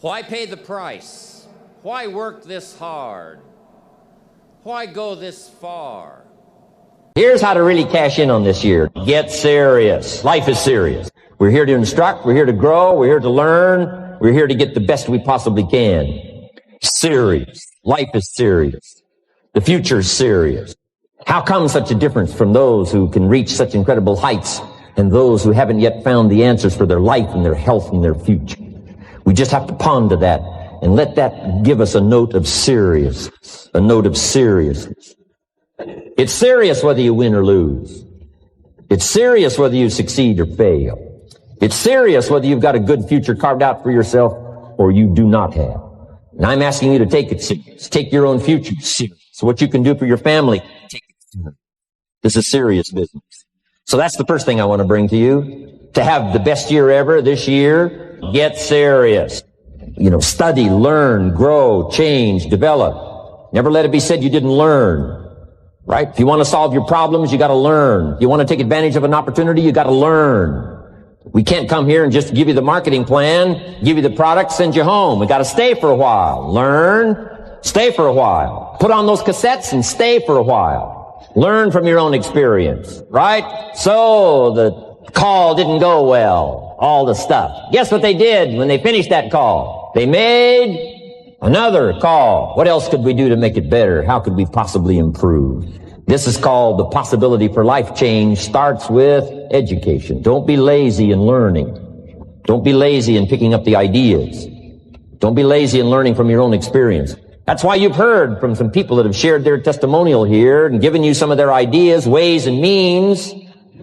Why pay the price? Why work this hard? Why go this far? Here's how to really cash in on this year. Get serious. Life is serious. We're here to instruct. We're here to grow. We're here to learn. We're here to get the best we possibly can. Serious. Life is serious. The future is serious. How come such a difference from those who can reach such incredible heights and those who haven't yet found the answers for their life and their health and their future? We just have to ponder that and let that give us a note of seriousness. A note of seriousness. It's serious whether you win or lose. It's serious whether you succeed or fail. It's serious whether you've got a good future carved out for yourself or you do not have. And I'm asking you to take it serious. Take your own future serious. So what you can do for your family, take it serious. This is serious business. So that's the first thing I want to bring to you. To have the best year ever this year, get serious. Study, learn, grow, change, develop. Never let it be said you didn't learn. Right? If you want to solve your problems, you got to learn. If you want to take advantage of an opportunity, you got to learn. We can't come here and just give you the marketing plan, give you the product, send you home. We got to stay for a while. Learn, stay for a while. Put on those cassettes and stay for a while. Learn from your own experience, right? So the call didn't go well, all the stuff. Guess what they did when they finished that call? They made another call. What else could we do to make it better? How could we possibly improve? This is called the possibility for life change starts with education. Don't be lazy in learning. Don't be lazy in picking up the ideas. Don't be lazy in learning from your own experience. That's why you've heard from some people that have shared their testimonial here and given you some of their ideas, ways, and means.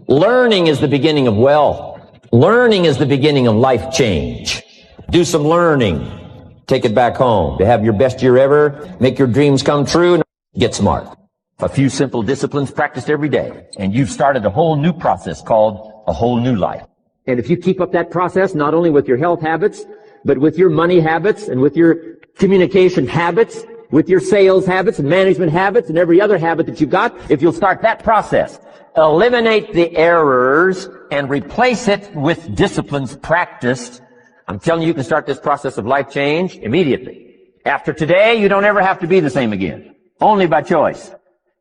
Learning is the beginning of wealth. Learning is the beginning of life change. Do some learning. Take it back home. To have your best year ever, make your dreams come true, get smart. A few simple disciplines practiced every day, and you've started a whole new process called a whole new life. And if you keep up that process, not only with your health habits, but with your money habits and with your communication habits, with your sales habits and management habits and every other habit that you've got, if you'll start that process, eliminate the errors and replace it with disciplines practiced, I'm telling you, you can start this process of life change immediately. After today, you don't ever have to be the same again. Only by choice.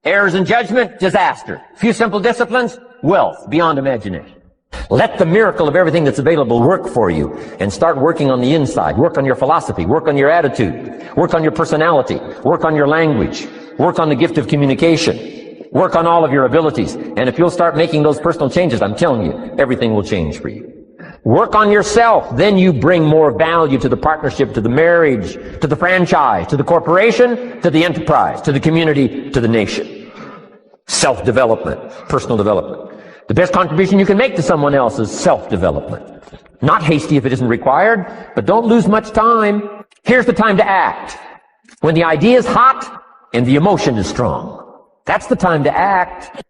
Errors in judgment, disaster. Few simple disciplines, wealth beyond imagination. Let the miracle of everything that's available work for you and start working on the inside. Work on your philosophy. Work on your attitude. Work on your personality. Work on your language. Work on the gift of communication. Work on all of your abilities. And if you'll start making those personal changes, I'm telling you, everything will change for you. Work on yourself. Then you bring more value to the partnership, to the marriage, to the franchise, to the corporation, to the enterprise, to the community, to the nation. Self-development, personal development. The best contribution you can make to someone else is self-development. Not hasty if it isn't required, but don't lose much time. Here's the time to act. When the idea is hot and the emotion is strong. That's the time to act.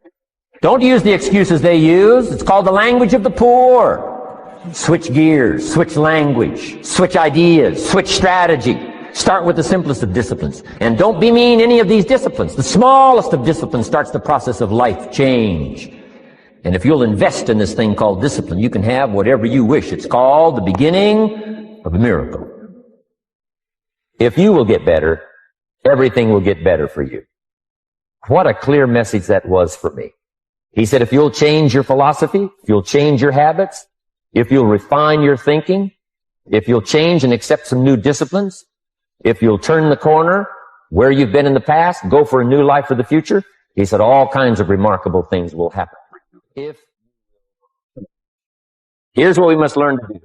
Don't use the excuses they use. It's called the language of the poor. Switch gears, switch language, switch ideas, switch strategy. Start with the simplest of disciplines. And don't be mean any of these disciplines. The smallest of disciplines starts the process of life change. And if you'll invest in this thing called discipline, you can have whatever you wish. It's called the beginning of a miracle. If you will get better, everything will get better for you. What a clear message that was for me. He said, if you'll change your philosophy, if you'll change your habits, if you'll refine your thinking, if you'll change and accept some new disciplines, if you'll turn the corner where you've been in the past, go for a new life for the future, he said all kinds of remarkable things will happen. Here's what we must learn to do.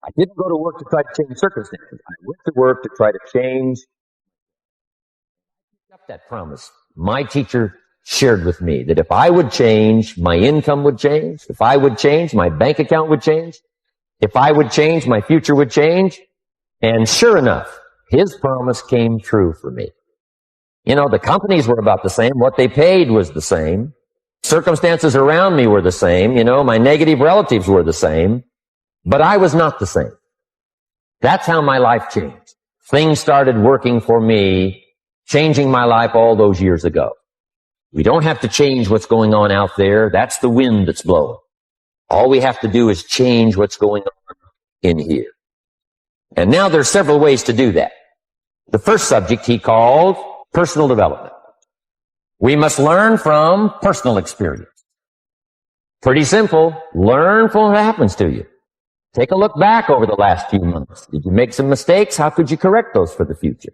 I didn't go to work to try to change circumstances. I went to work to try to change. I picked up that promise. My teacher shared with me that if I would change, my income would change. If I would change, my bank account would change. If I would change, my future would change. And sure enough, his promise came true for me. The companies were about the same. What they paid was the same. Circumstances around me were the same. My negative relatives were the same. But I was not the same. That's how my life changed. Things started working for me, changing my life all those years ago. We don't have to change what's going on out there. That's the wind that's blowing. All we have to do is change what's going on in here. And now there's several ways to do that. The first subject he called personal development. We must learn from personal experience. Pretty simple. Learn from what happens to you. Take a look back over the last few months. Did you make some mistakes? How could you correct those for the future?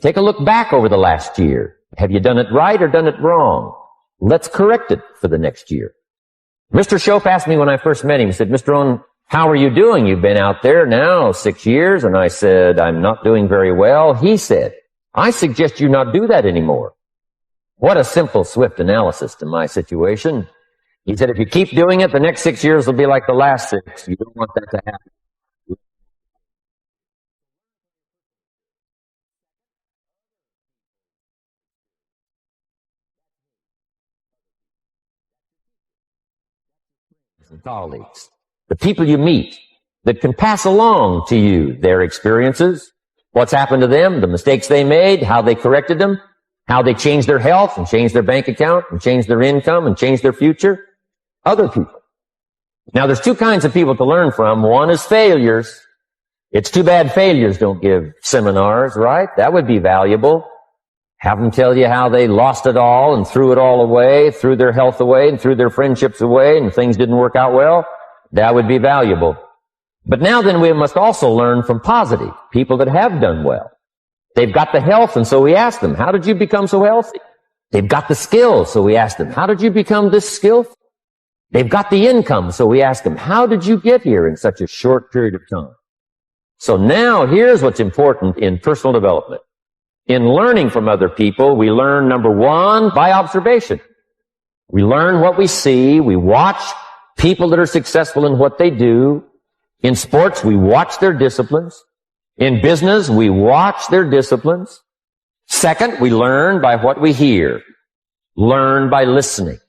Take a look back over the last year. Have you done it right or done it wrong? Let's correct it for the next year. Mr. Shope asked me when I first met him, he said, Mr. Rohn, how are you doing? You've been out there now 6 years. And I said, I'm not doing very well. He said, I suggest you not do that anymore. What a simple, swift analysis to my situation. He said, if you keep doing it, the next 6 years will be like the last 6. You don't want that to happen. Colleagues, the people you meet that can pass along to you their experiences, what's happened to them, the mistakes they made, how they corrected them, how they changed their health and changed their bank account and changed their income and changed their future. Other people. Now there's two kinds of people to learn from. One is failures. It's too bad failures don't give seminars, right? That would be valuable. Have them tell you how they lost it all and threw it all away, threw their health away and threw their friendships away and things didn't work out well. That would be valuable. But now then we must also learn from positive people that have done well. They've got the health, and so we ask them, how did you become so healthy? They've got the skills, so we ask them, how did you become this skillful? They've got the income, so we ask them, how did you get here in such a short period of time? So now here's what's important in personal development. In learning from other people, we learn, number one, by observation. We learn what we see. We watch people that are successful in what they do. In sports, we watch their disciplines. In business, we watch their disciplines. Second, we learn by what we hear. Learn by listening.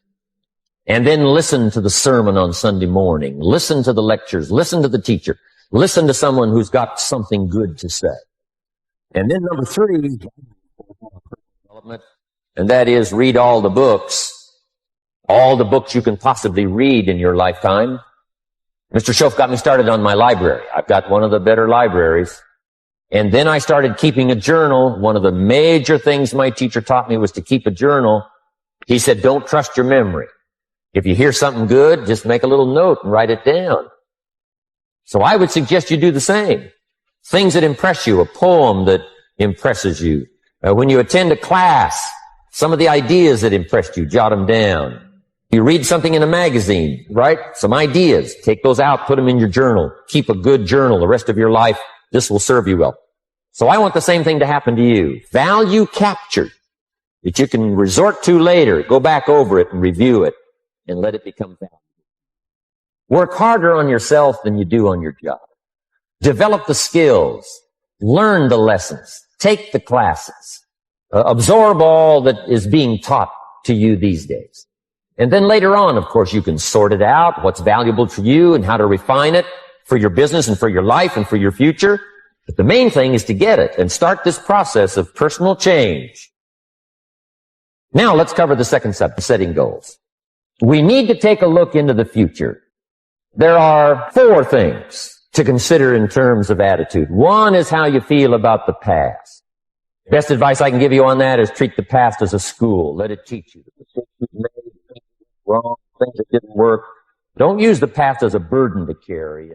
And then listen to the sermon on Sunday morning. Listen to the lectures. Listen to the teacher. Listen to someone who's got something good to say. And then number three, development, and that is read all the books you can possibly read in your lifetime. Mr. Shope got me started on my library. I've got one of the better libraries. And then I started keeping a journal. One of the major things my teacher taught me was to keep a journal. He said, don't trust your memory. If you hear something good, just make a little note and write it down. So I would suggest you do the same. Things that impress you, a poem that impresses you. When you attend a class, some of the ideas that impressed you, jot them down. You read something in a magazine, right? Some ideas. Take those out, put them in your journal. Keep a good journal the rest of your life. This will serve you well. So I want the same thing to happen to you. Value captured that you can resort to later. Go back over it and review it and let it become valuable. Work harder on yourself than you do on your job. Develop the skills. Learn the lessons. Take the classes. Absorb all that is being taught to you these days. And then later on, of course, you can sort it out, what's valuable to you and how to refine it for your business and for your life and for your future. But the main thing is to get it and start this process of personal change. Now let's cover the second step, setting goals. We need to take a look into the future. There are 4 things to consider in terms of attitude. One is how you feel about the past. Best advice I can give you on that is treat the past as a school. Let it teach you the mistakes you've made, things wrong, things that didn't work. Don't use the past as a burden to carry.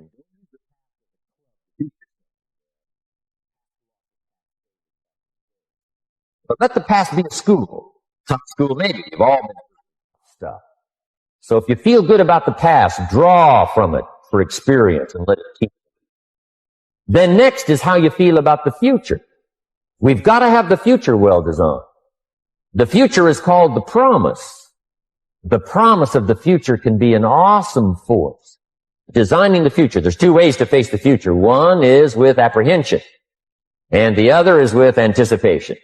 But let the past be a school. Tough school maybe. You've all been through stuff. So if you feel good about the past, draw from it for experience and let it teach you. Then next is how you feel about the future. We've got to have the future well designed. The future is called the promise. The promise of the future can be an awesome force. Designing the future. There's 2 ways to face the future. One is with apprehension, and the other is with anticipation.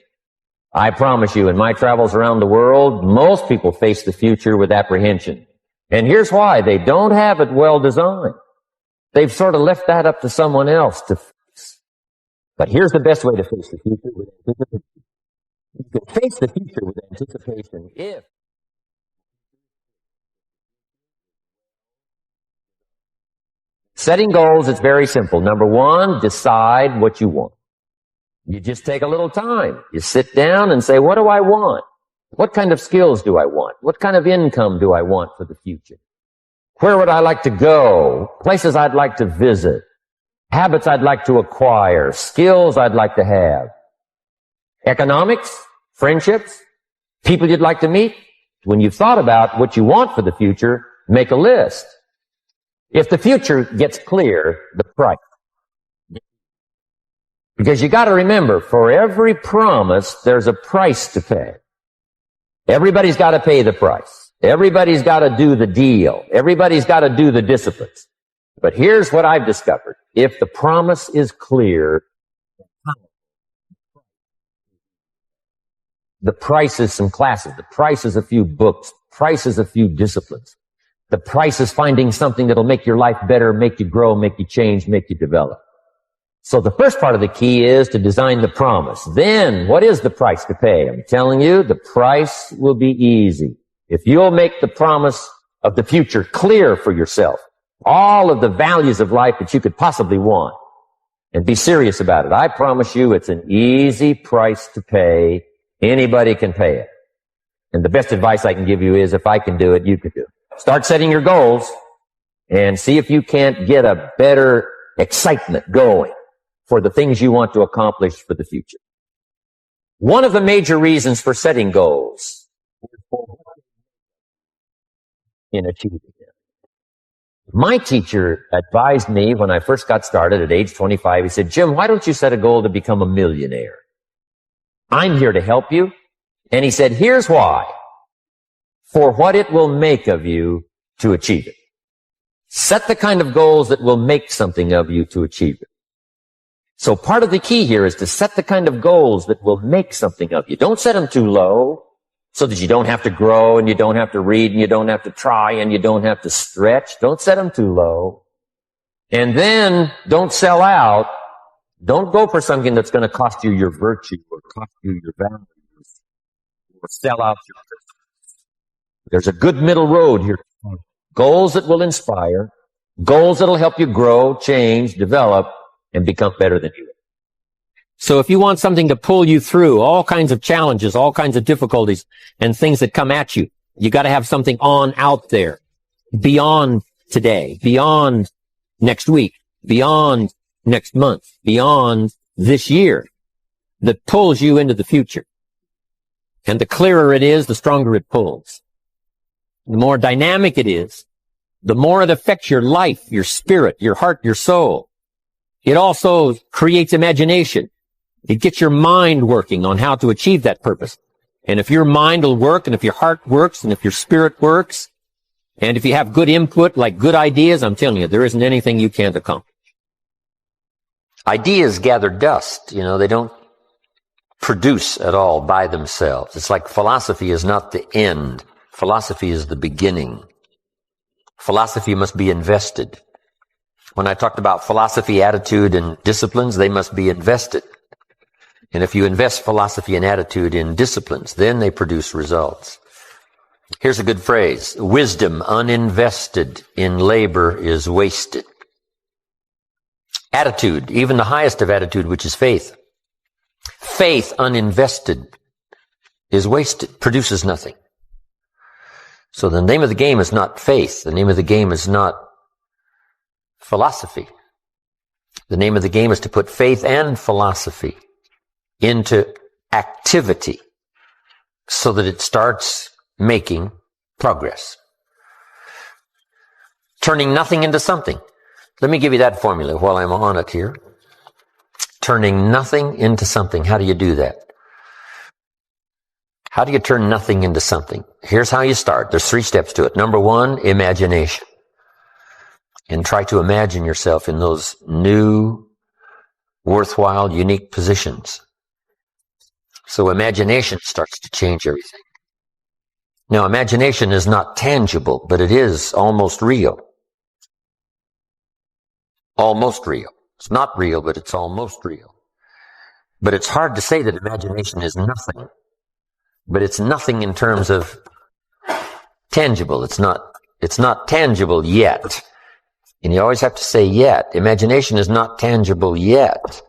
I promise you, in my travels around the world, most people face the future with apprehension. And here's why. They don't have it well designed. They've sort of left that up to someone else to fix. But here's the best way to face the future with anticipation. You can face the future with anticipation if Setting goals, it's very simple. Number one, decide what you want. You just take a little time. You sit down and say, what do I want? What kind of skills do I want? What kind of income do I want for the future? Where would I like to go? Places I'd like to visit. Habits I'd like to acquire. Skills I'd like to have. Economics, friendships, people you'd like to meet. When you've thought about what you want for the future, make a list. If the future gets clear, the price. Because you got to remember, for every promise, there's a price to pay. Everybody's got to pay the price. Everybody's got to do the deal. Everybody's got to do the disciplines. But here's what I've discovered. If the promise is clear, the price is some classes. The price is a few books. The price is a few disciplines. The price is finding something that'll make your life better, make you grow, make you change, make you develop. So the first part of the key is to design the promise. Then, what is the price to pay? I'm telling you, the price will be easy. If you'll make the promise of the future clear for yourself, all of the values of life that you could possibly want, and be serious about it, I promise you it's an easy price to pay. Anybody can pay it. And the best advice I can give you is, if I can do it, you can do it. Start setting your goals and see if you can't get a better excitement going for the things you want to accomplish for the future. One of the major reasons for setting goals in achieving them. My teacher advised me when I first got started at age 25, he said, Jim, why don't you set a goal to become a millionaire? I'm here to help you. And he said, here's why. For what it will make of you to achieve it. Set the kind of goals that will make something of you to achieve it. So part of the key here is to set the kind of goals that will make something of you. Don't set them too low so that you don't have to grow and you don't have to read and you don't have to try and you don't have to stretch. Don't set them too low. And then don't sell out. Don't go for something that's going to cost you your virtue or cost you your values or sell out your business. There's a good middle road here. Goals that will inspire, goals that will help you grow, change, develop, and become better than you. So if you want something to pull you through all kinds of challenges, all kinds of difficulties and things that come at you, you got to have something on out there beyond today, beyond next week, beyond next month, beyond this year, that pulls you into the future. And the clearer it is, the stronger it pulls. The more dynamic it is, the more it affects your life, your spirit, your heart, your soul. It also creates imagination. It gets your mind working on how to achieve that purpose. And if your mind will work, and if your heart works, and if your spirit works, and if you have good input, like good ideas, I'm telling you, there isn't anything you can't accomplish. Ideas gather dust. They don't produce at all by themselves. It's like philosophy is not the end. Philosophy is the beginning. Philosophy must be invested. When I talked about philosophy, attitude, and disciplines, they must be invested. And if you invest philosophy and attitude in disciplines, then they produce results. Here's a good phrase. Wisdom uninvested in labor is wasted. Attitude, even the highest of attitude, which is faith. Faith uninvested is wasted, produces nothing. So the name of the game is not faith. The name of the game is not philosophy. The name of the game is to put faith and philosophy into activity so that it starts making progress. Turning nothing into something. Let me give you that formula while I'm on it here. Turning nothing into something. How do you do that? How do you turn nothing into something? Here's how you start. There's 3 steps to it. Number 1, imagination. And try to imagine yourself in those new, worthwhile, unique positions. So imagination starts to change everything. Now, imagination is not tangible, but it is almost real. Almost real. It's not real, but it's almost real. But it's hard to say that imagination is nothing. But it's nothing in terms of tangible. It's not tangible yet. And you always have to say yet. Imagination is not tangible yet,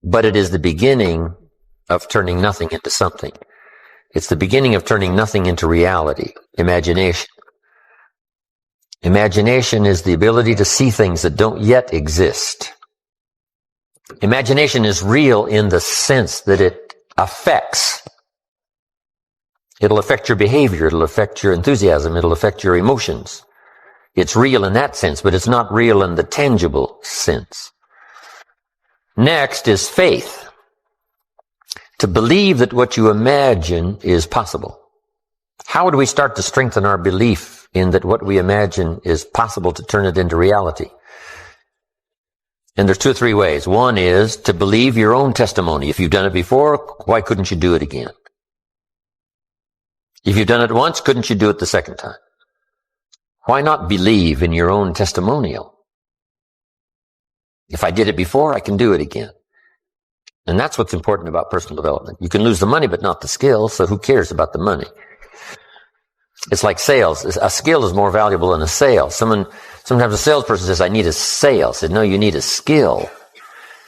but it is the beginning of turning nothing into something. It's the beginning of turning nothing into reality. Imagination. Imagination is the ability to see things that don't yet exist. Imagination is real in the sense that it affects. It'll affect your behavior. It'll affect your enthusiasm. It'll affect your emotions. It's real in that sense, but it's not real in the tangible sense. Next is faith. To believe that what you imagine is possible. How do we start to strengthen our belief in that what we imagine is possible to turn it into reality? And there's 2 or 3 ways. One is to believe your own testimony. If you've done it before, why couldn't you do it again? If you've done it once, couldn't you do it the second time? Why not believe in your own testimonial? If I did it before, I can do it again. And that's what's important about personal development. You can lose the money, but not the skill, so who cares about the money? It's like sales. A skill is more valuable than a sale. Sometimes a salesperson says, I need a sale. I said, no, you need a skill.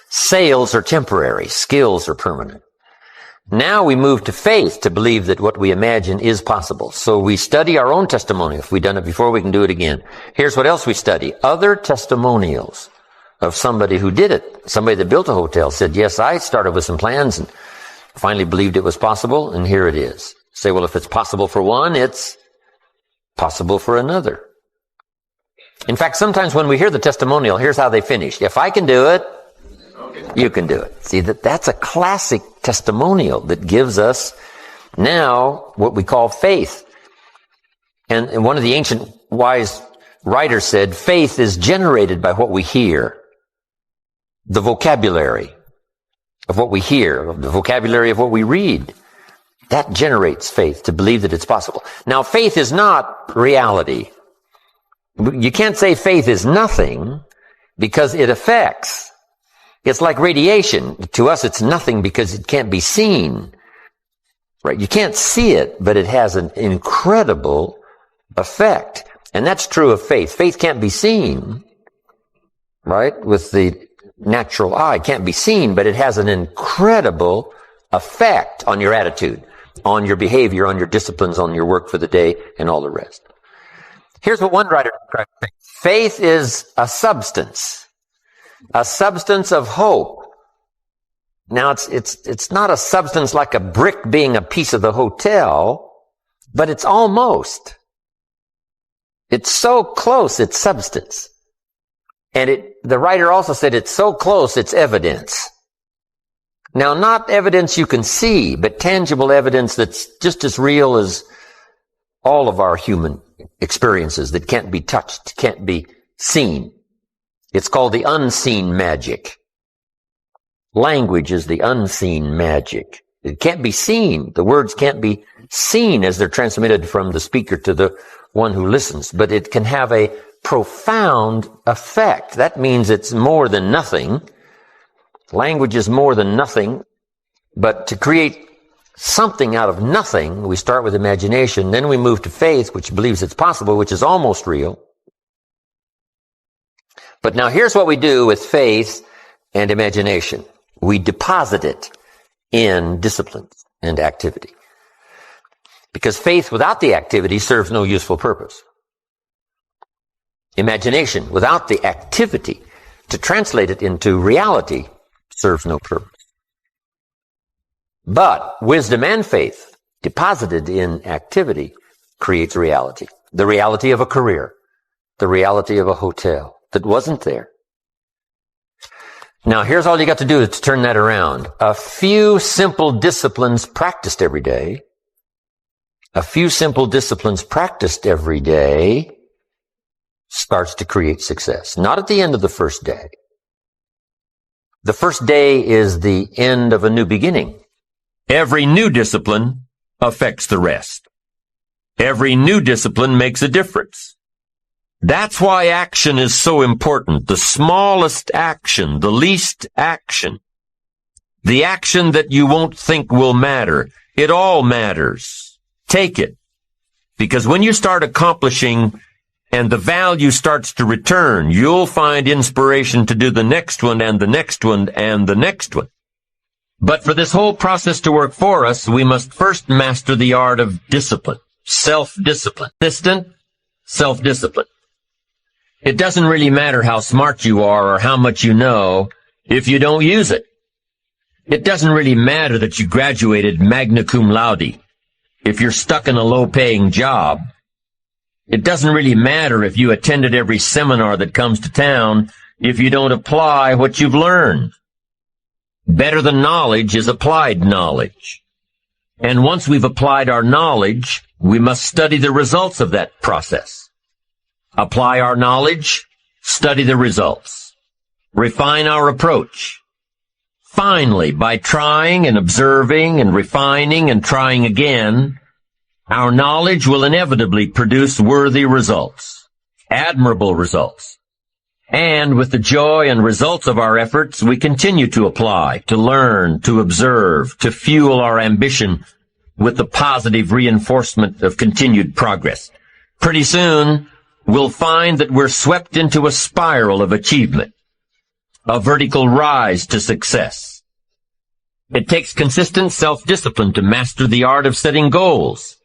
Sales are temporary. Skills are permanent. Now we move to faith to believe that what we imagine is possible. So we study our own testimony. If we've done it before, we can do it again. Here's what else we study. Other testimonials of somebody who did it. Somebody that built a hotel said, yes, I started with some plans and finally believed it was possible, and here it is. Say, well, if it's possible for one, it's possible for another. In fact, sometimes when we hear the testimonial, here's how they finish. If I can do it, you can do it. See, that's a classic testimonial that gives us now what we call faith. And one of the ancient wise writers said, faith is generated by what we hear. The vocabulary of what we hear, the vocabulary of what we read. That generates faith, to believe that it's possible. Now, faith is not reality. You can't say faith is nothing because it affects. It's like radiation. To us, it's nothing because it can't be seen. Right? You can't see it, but it has an incredible effect. And that's true of faith. Faith can't be seen, right? With the natural eye, it can't be seen, but it has an incredible effect on your attitude, on your behavior, on your disciplines, on your work for the day, and all the rest. Here's what one writer described faith. Faith is a substance of hope. Now, it's not a substance like a brick being a piece of the hotel, but it's almost. It's so close, it's substance. And the writer also said it's so close, it's evidence. Now, not evidence you can see, but tangible evidence that's just as real as all of our human experiences that can't be touched, can't be seen. It's called the unseen magic. Language is the unseen magic. It can't be seen. The words can't be seen as they're transmitted from the speaker to the one who listens, but it can have a profound effect. That means it's more than nothing. Language is more than nothing, but to create something out of nothing, we start with imagination, then we move to faith, which believes it's possible, which is almost real. But now here's what we do with faith and imagination. We deposit it in disciplines and activity. Because faith without the activity serves no useful purpose. Imagination without the activity to translate it into reality serves no purpose. But wisdom and faith deposited in activity creates reality. The reality of a career. The reality of a hotel that wasn't there. Now, here's all you got to do to turn that around. A few simple disciplines practiced every day. A few simple disciplines practiced every day starts to create success. Not at the end of the first day. The first day is the end of a new beginning. Every new discipline affects the rest. Every new discipline makes a difference. That's why action is so important. The smallest action, the least action. The action that you won't think will matter. It all matters. Take it. Because when you start accomplishing and the value starts to return, you'll find inspiration to do the next one and the next one and the next one. But for this whole process to work for us, we must first master the art of discipline, self-discipline. Consistent self-discipline. It doesn't really matter how smart you are or how much you know if you don't use it. It doesn't really matter that you graduated magna cum laude if you're stuck in a low-paying job. It doesn't really matter if you attended every seminar that comes to town if you don't apply what you've learned. Better than knowledge is applied knowledge. And once we've applied our knowledge, we must study the results of that process. Apply our knowledge, study the results. Refine our approach. Finally, by trying and observing and refining and trying again, our knowledge will inevitably produce worthy results, admirable results. And with the joy and results of our efforts, we continue to apply, to learn, to observe, to fuel our ambition with the positive reinforcement of continued progress. Pretty soon, we'll find that we're swept into a spiral of achievement, a vertical rise to success. It takes consistent self-discipline to master the art of setting goals,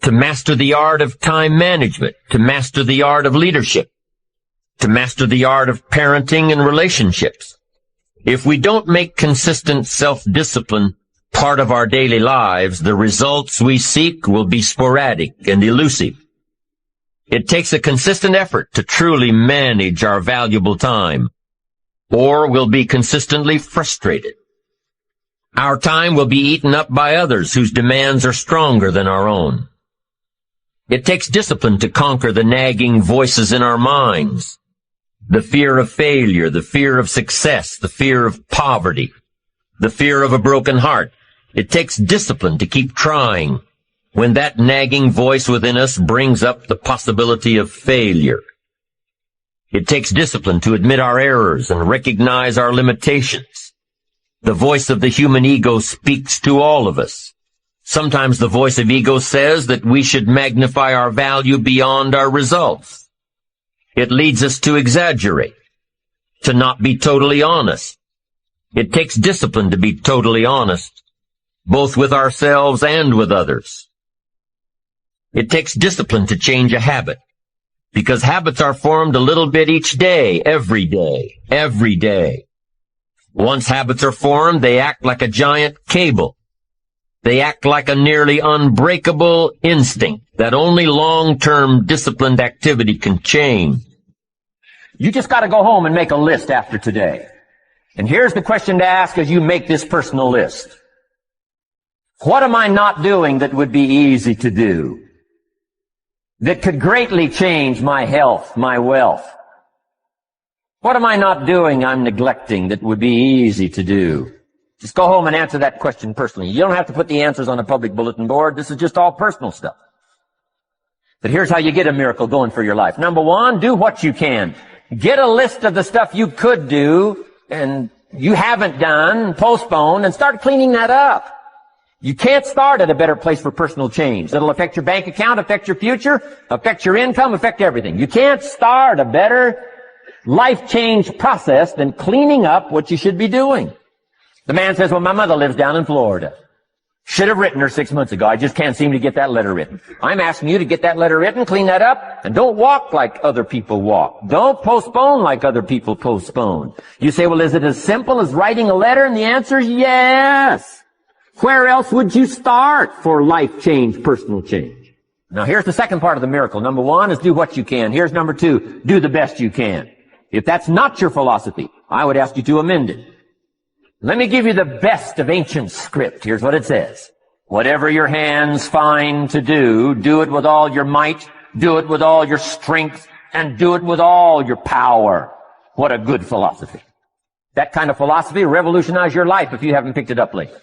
to master the art of time management, to master the art of leadership, to master the art of parenting and relationships. If we don't make consistent self-discipline part of our daily lives, the results we seek will be sporadic and elusive. It takes a consistent effort to truly manage our valuable time, or we'll be consistently frustrated. Our time will be eaten up by others whose demands are stronger than our own. It takes discipline to conquer the nagging voices in our minds. The fear of failure, the fear of success, the fear of poverty, the fear of a broken heart. It takes discipline to keep trying when that nagging voice within us brings up the possibility of failure. It takes discipline to admit our errors and recognize our limitations. The voice of the human ego speaks to all of us. Sometimes the voice of ego says that we should magnify our value beyond our results. It leads us to exaggerate, to not be totally honest. It takes discipline to be totally honest, both with ourselves and with others. It takes discipline to change a habit, because habits are formed a little bit each day, every day, every day. Once habits are formed, they act like a giant cable. They act like a nearly unbreakable instinct that only long-term disciplined activity can change. You just got to go home and make a list after today. And here's the question to ask as you make this personal list. What am I not doing that would be easy to do? That could greatly change my health, my wealth? What am I not doing I'm neglecting that would be easy to do? Just go home and answer that question personally. You don't have to put the answers on a public bulletin board. This is just all personal stuff. But here's how you get a miracle going for your life. Number one, do what you can. Get a list of the stuff you could do and you haven't done, postpone, and start cleaning that up. You can't start at a better place for personal change. That'll affect your bank account, affect your future, affect your income, affect everything. You can't start a better life change process than cleaning up what you should be doing. The man says, well, my mother lives down in Florida. Should have written her 6 months ago. I just can't seem to get that letter written. I'm asking you to get that letter written, clean that up, and don't walk like other people walk. Don't postpone like other people postpone. You say, well, is it as simple as writing a letter? And the answer is yes. Where else would you start for life change, personal change? Now, here's the second part of the miracle. Number one is do what you can. Here's number two, do the best you can. If that's not your philosophy, I would ask you to amend it. Let me give you the best of ancient script. Here's what it says. Whatever your hands find to do, do it with all your might, do it with all your strength, and do it with all your power. What a good philosophy. That kind of philosophy will revolutionize your life if you haven't picked it up lately.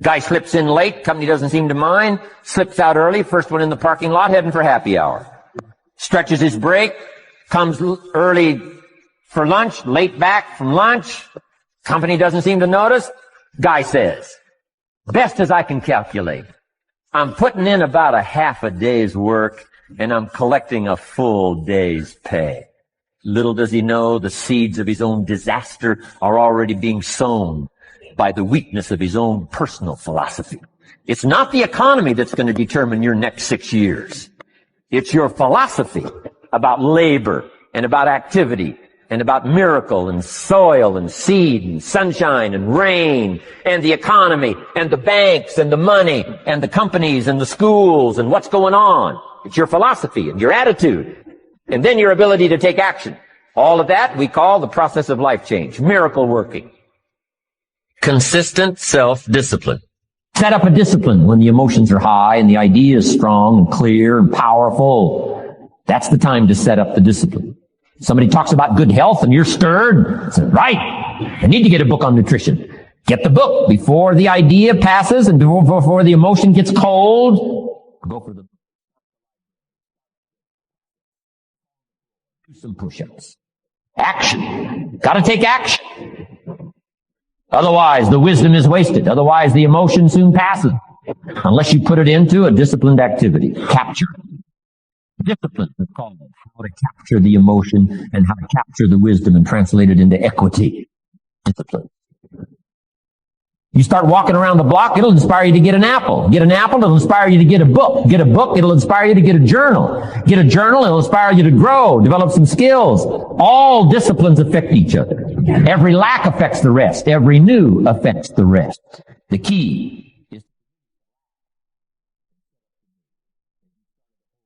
Guy slips in late, company doesn't seem to mind, slips out early, first one in the parking lot, heading for happy hour. Stretches his break, comes early for lunch, late back from lunch. Company doesn't seem to notice. Guy says, best as I can calculate, I'm putting in about a half a day's work and I'm collecting a full day's pay. Little does he know the seeds of his own disaster are already being sown by the weakness of his own personal philosophy. It's not the economy that's going to determine your next 6 years. It's your philosophy about labor and about activity and about miracle and soil and seed and sunshine and rain and the economy and the banks and the money and the companies and the schools and what's going on. It's your philosophy and your attitude. And then your ability to take action. All of that we call the process of life change, miracle working. Consistent self-discipline. Set up a discipline when the emotions are high and the idea is strong and clear and powerful. That's the time to set up the discipline. Somebody talks about good health and you're stirred. Say, right, I need to get a book on nutrition. Get the book before the idea passes and before the emotion gets cold. Go for the book. Do some push-ups. Action. Got to take action. Otherwise, the wisdom is wasted. Otherwise, the emotion soon passes. Unless you put it into a disciplined activity. Capture. Discipline is called how to capture the emotion and how to capture the wisdom and translate it into equity. Discipline. You start walking around the block, it'll inspire you to get an apple. Get an apple, it'll inspire you to get a book. Get a book, it'll inspire you to get a journal. Get a journal, it'll inspire you to grow, develop some skills. All disciplines affect each other. Every lack affects the rest. Every new affects the rest. The key is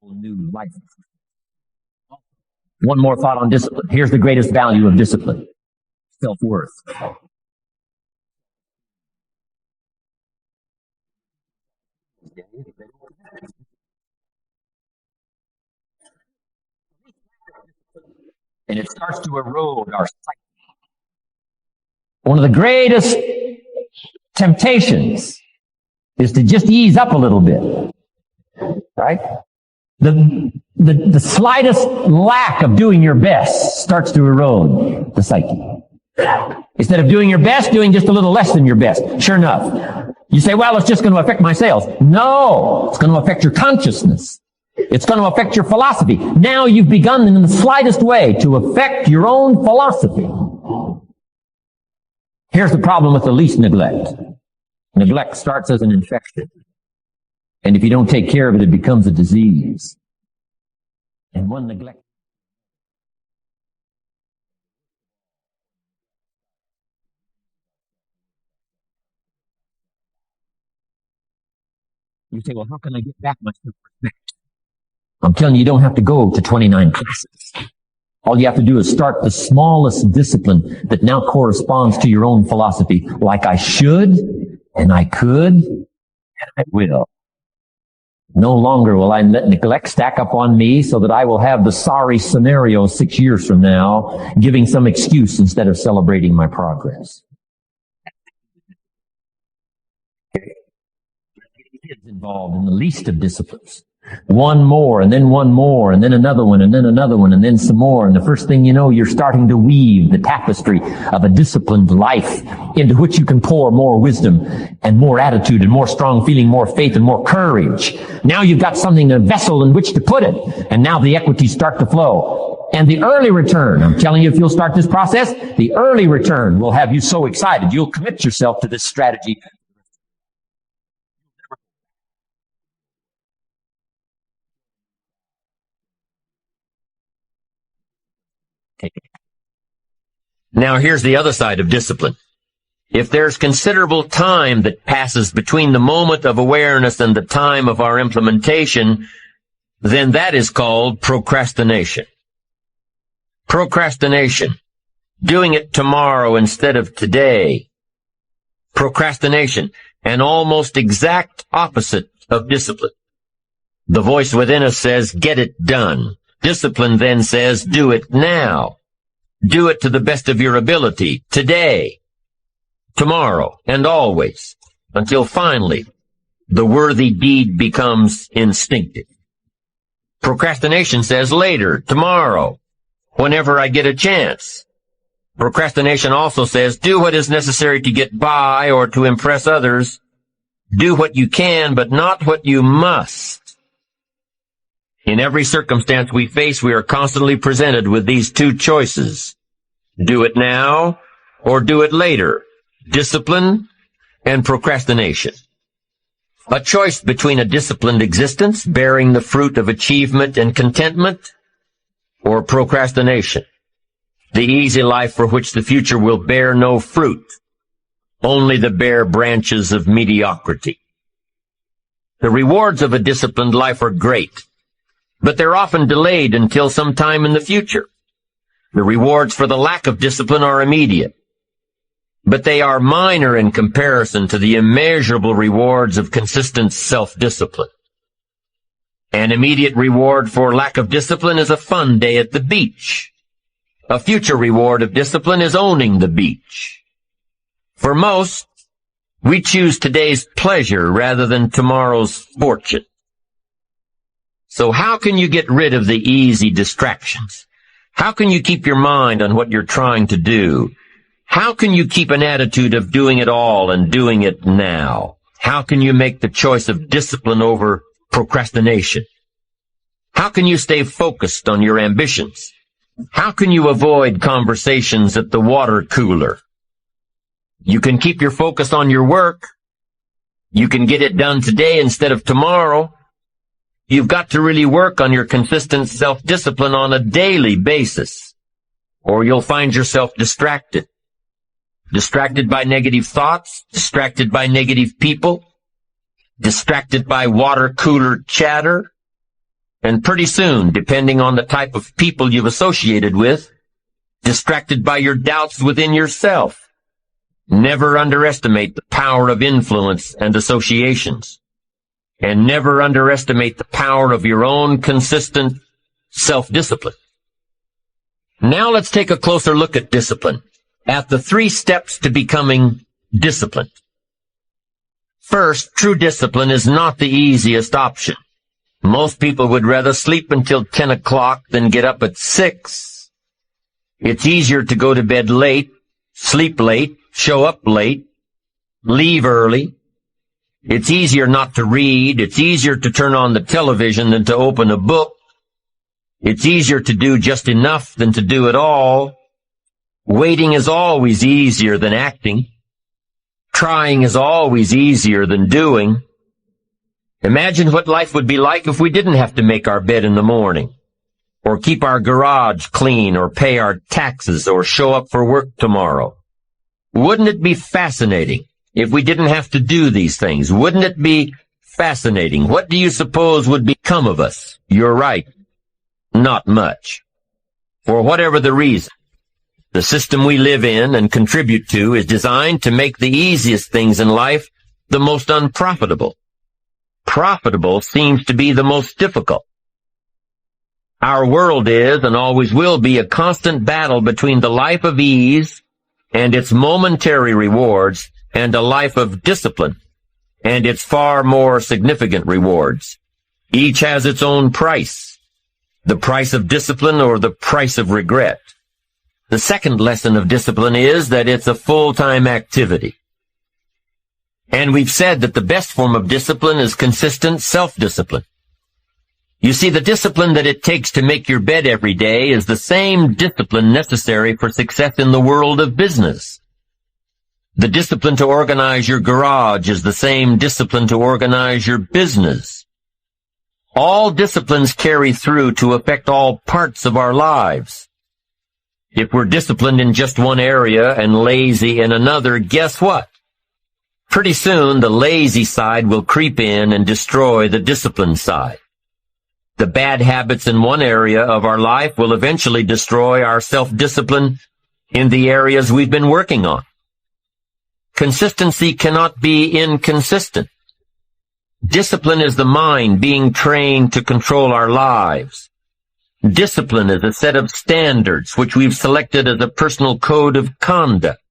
a new life. One more thought on discipline. Here's the greatest value of discipline. Self-worth. And it starts to erode our psyche. One of the greatest temptations is to just ease up a little bit. Right? The slightest lack of doing your best starts to erode the psyche. Instead of doing your best, doing just a little less than your best. Sure enough. You say, well, it's just going to affect my sales. No, it's going to affect your consciousness. It's going to affect your philosophy. Now you've begun in the slightest way to affect your own philosophy. Here's the problem with the least neglect. Neglect starts as an infection. And if you don't take care of it, it becomes a disease. And one neglect. You say, well, how can I get back my self-respect? I'm telling you, you don't have to go to 29 classes. All you have to do is start the smallest discipline that now corresponds to your own philosophy, like I should, and I could, and I will. No longer will I let neglect stack up on me so that I will have the sorry scenario 6 years from now, giving some excuse instead of celebrating my progress. Kids involved in the least of disciplines. One more, and then one more, and then another one, and then another one, and then some more. And the first thing you know, you're starting to weave the tapestry of a disciplined life into which you can pour more wisdom and more attitude and more strong feeling, more faith and more courage. Now you've got something, a vessel in which to put it. And now the equities start to flow. And the early return, I'm telling you, if you'll start this process, the early return will have you so excited. You'll commit yourself to this strategy. Now here's the other side of discipline. If there's considerable time that passes between the moment of awareness and the time of our implementation, then that is called procrastination. Procrastination. Doing it tomorrow instead of today. Procrastination. An almost exact opposite of discipline. The voice within us says, get it done. Discipline then says, do it now. Do it to the best of your ability, today, tomorrow, and always, until finally the worthy deed becomes instinctive. Procrastination says later, tomorrow, whenever I get a chance. Procrastination also says do what is necessary to get by or to impress others. Do what you can, but not what you must. In every circumstance we face, we are constantly presented with these two choices. Do it now or do it later. Discipline and procrastination. A choice between a disciplined existence, bearing the fruit of achievement and contentment, or procrastination, the easy life for which the future will bear no fruit, only the bare branches of mediocrity. The rewards of a disciplined life are great, but they're often delayed until some time in the future. The rewards for the lack of discipline are immediate, but they are minor in comparison to the immeasurable rewards of consistent self-discipline. An immediate reward for lack of discipline is a fun day at the beach. A future reward of discipline is owning the beach. For most, we choose today's pleasure rather than tomorrow's fortune. So how can you get rid of the easy distractions? How can you keep your mind on what you're trying to do? How can you keep an attitude of doing it all and doing it now? How can you make the choice of discipline over procrastination? How can you stay focused on your ambitions? How can you avoid conversations at the water cooler? You can keep your focus on your work. You can get it done today instead of tomorrow. You've got to really work on your consistent self-discipline on a daily basis, or you'll find yourself distracted. Distracted by negative thoughts, distracted by negative people, distracted by water cooler chatter, and pretty soon, depending on the type of people you've associated with, distracted by your doubts within yourself. Never underestimate the power of influence and associations, and never underestimate the power of your own consistent self-discipline. Now let's take a closer look at discipline, at the 3 steps to becoming disciplined. First, true discipline is not the easiest option. Most people would rather sleep until 10 o'clock than get up at 6. It's easier to go to bed late, sleep late, show up late, leave early. It's easier not to read. It's easier to turn on the television than to open a book. It's easier to do just enough than to do it all. Waiting is always easier than acting. Trying is always easier than doing. Imagine what life would be like if we didn't have to make our bed in the morning, or keep our garage clean, or pay our taxes, or show up for work tomorrow. Wouldn't it be fascinating if we didn't have to do these things? Wouldn't it be fascinating? What do you suppose would become of us? You're right. Not much. For whatever the reason, the system we live in and contribute to is designed to make the easiest things in life the most unprofitable. Profitable seems to be the most difficult. Our world is and always will be a constant battle between the life of ease and its momentary rewards and a life of discipline and its far more significant rewards. Each has its own price, the price of discipline or the price of regret. The second lesson of discipline is that it's a full-time activity. And we've said that the best form of discipline is consistent self-discipline. You see, the discipline that it takes to make your bed every day is the same discipline necessary for success in the world of business. The discipline to organize your garage is the same discipline to organize your business. All disciplines carry through to affect all parts of our lives. If we're disciplined in just one area and lazy in another, guess what? Pretty soon, the lazy side will creep in and destroy the disciplined side. The bad habits in one area of our life will eventually destroy our self-discipline in the areas we've been working on. Consistency cannot be inconsistent. Discipline is the mind being trained to control our lives. Discipline is a set of standards which we've selected as a personal code of conduct.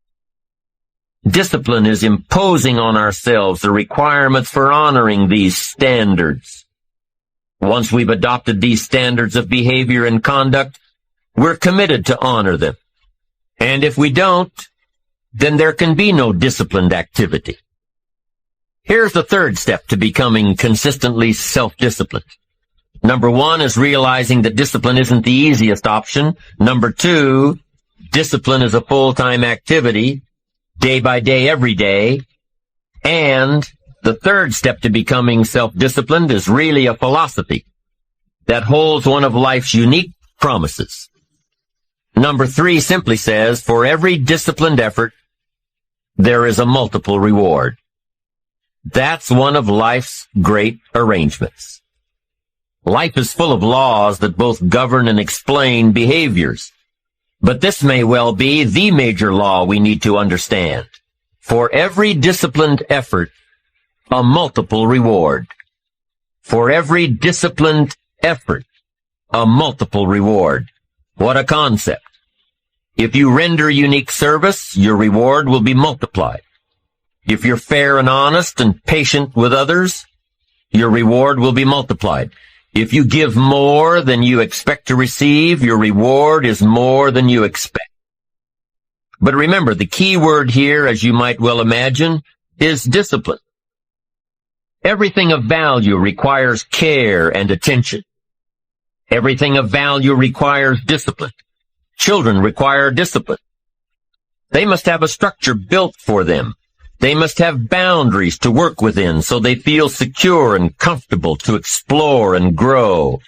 Discipline is imposing on ourselves the requirements for honoring these standards. Once we've adopted these standards of behavior and conduct, we're committed to honor them. And if we don't, then there can be no disciplined activity. Here's the third step to becoming consistently self-disciplined. Number one is realizing that discipline isn't the easiest option. Number two, discipline is a full-time activity, day by day, every day. And the third step to becoming self-disciplined is really a philosophy that holds one of life's unique promises. Number three simply says, for every disciplined effort, there is a multiple reward. That's one of life's great arrangements. Life is full of laws that both govern and explain behaviors. But this may well be the major law we need to understand. For every disciplined effort, a multiple reward. For every disciplined effort, a multiple reward. What a concept. If you render unique service, your reward will be multiplied. If you're fair and honest and patient with others, your reward will be multiplied. If you give more than you expect to receive, your reward is more than you expect. But remember, the key word here, as you might well imagine, is discipline. Everything of value requires care and attention. Everything of value requires discipline. Children require discipline. They must have a structure built for them. They must have boundaries to work within so they feel secure and comfortable to explore and grow.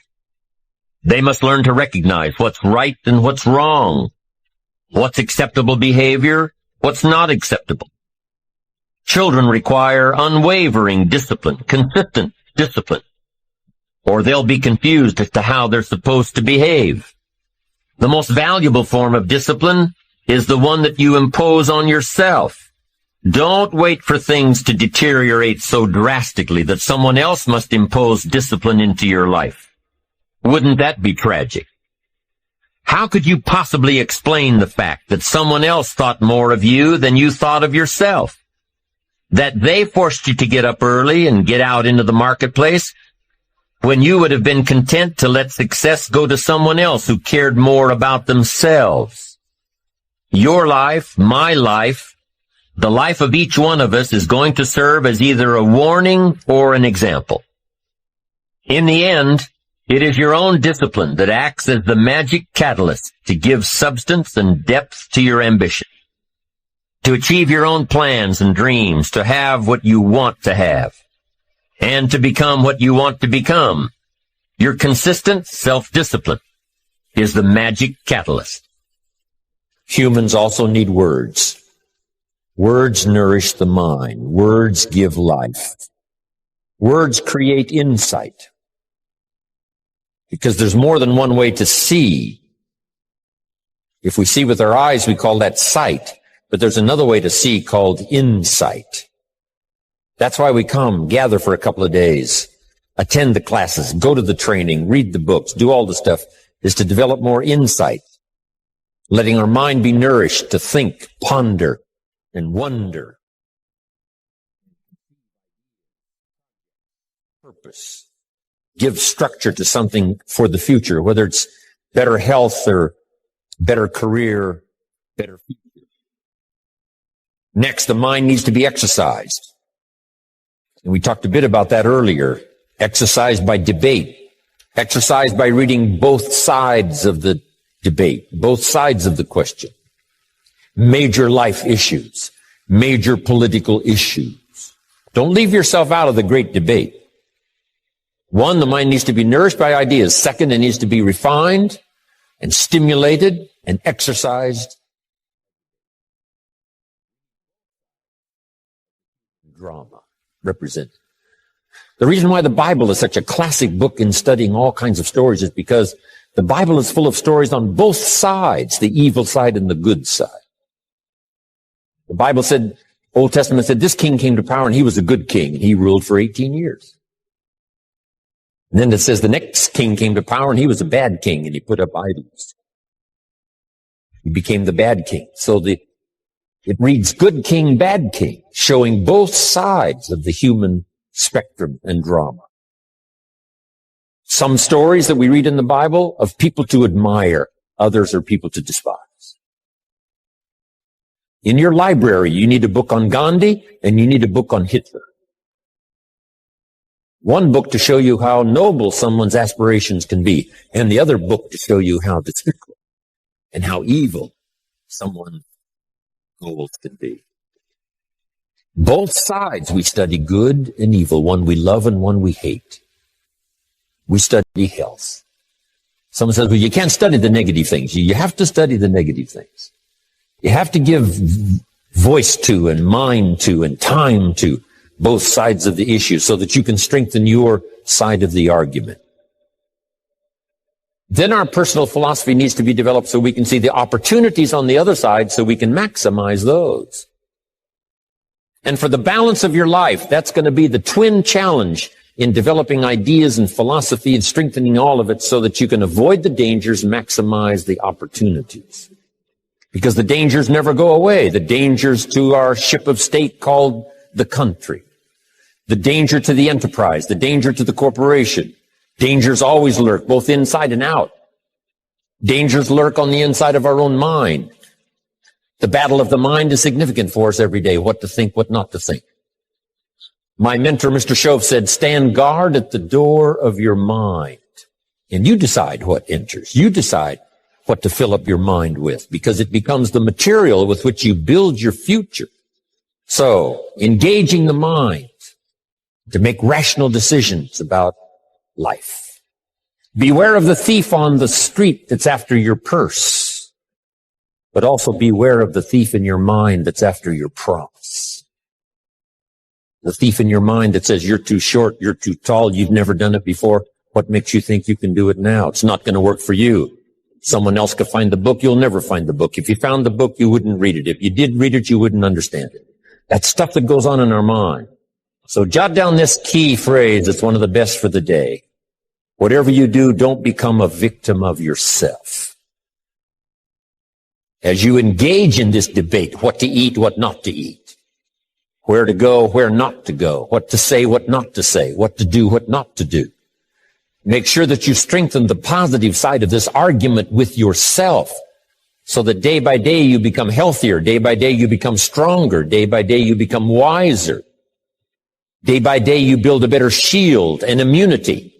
They must learn to recognize what's right and what's wrong, what's acceptable behavior, what's not acceptable. Children require unwavering discipline, consistent discipline, or they'll be confused as to how they're supposed to behave. The most valuable form of discipline is the one that you impose on yourself. Don't wait for things to deteriorate so drastically that someone else must impose discipline into your life. Wouldn't that be tragic? How could you possibly explain the fact that someone else thought more of you than you thought of yourself? That they forced you to get up early and get out into the marketplace when you would have been content to let success go to someone else who cared more about themselves. Your life, my life, the life of each one of us is going to serve as either a warning or an example. In the end, it is your own discipline that acts as the magic catalyst to give substance and depth to your ambition, to achieve your own plans and dreams, to have what you want to have, and to become what you want to become. Your consistent self-discipline is the magic catalyst. Humans also need words. Words nourish the mind. Words give life. Words create insight. Because there's more than one way to see. If we see with our eyes, we call that sight. But there's another way to see called insight. That's why we come, gather for a couple of days, attend the classes, go to the training, read the books, do all the stuff, is to develop more insight, letting our mind be nourished to think, ponder, and wonder. Purpose. Give structure to something for the future, whether it's better health or better career, better future. Next, the mind needs to be exercised. And we talked a bit about that earlier. Exercise by debate. Exercise by reading both sides of the debate, both sides of the question. Major life issues, major political issues. Don't leave yourself out of the great debate. One, the mind needs to be nourished by ideas. Second, it needs to be refined and stimulated and exercised. Drama represented. The reason why the Bible is such a classic book in studying all kinds of stories is because the Bible is full of stories on both sides, the evil side and the good side. The Bible said, Old Testament said, this king came to power and he was a good king and he ruled for 18 years. And then it says the next king came to power and he was a bad king and he put up idols. He became the bad king. So it reads good king, bad king, showing both sides of the human spectrum and drama. Some stories that we read in the Bible of people to admire, others are people to despise. In your library, you need a book on Gandhi and you need a book on Hitler. One book to show you how noble someone's aspirations can be, and the other book to show you how despicable and how evil someone's goals can be. Both sides we study, good and evil, one we love and one we hate. We study health. Someone says, well, you can't study the negative things. You have to study the negative things. You have to give voice to and mind to and time to both sides of the issue so that you can strengthen your side of the argument. Then our personal philosophy needs to be developed so we can see the opportunities on the other side so we can maximize those. And for the balance of your life, that's going to be the twin challenge in developing ideas and philosophy and strengthening all of it so that you can avoid the dangers, maximize the opportunities. Because the dangers never go away. The dangers to our ship of state called the country. The danger to the enterprise. The danger to the corporation. Dangers always lurk, both inside and out. Dangers lurk on the inside of our own mind. The battle of the mind is significant for us every day. What to think, what not to think. My mentor, Mr. Shove, said, stand guard at the door of your mind. And you decide what enters. You decide what to fill up your mind with, because it becomes the material with which you build your future. So, engaging the mind to make rational decisions about life. Beware of the thief on the street that's after your purse, but also beware of the thief in your mind that's after your promise. The thief in your mind that says you're too short, you're too tall, you've never done it before. What makes you think you can do it now? It's not going to work for you. Someone else could find the book, you'll never find the book. If you found the book, you wouldn't read it. If you did read it, you wouldn't understand it. That's stuff that goes on in our mind. So jot down this key phrase. It's one of the best for the day. Whatever you do, don't become a victim of yourself. As you engage in this debate, what to eat, what not to eat, where to go, where not to go, what to say, what not to say, what to do, what not to do. Make sure that you strengthen the positive side of this argument with yourself so that day by day you become healthier, day by day you become stronger, day by day you become wiser. Day by day you build a better shield and immunity.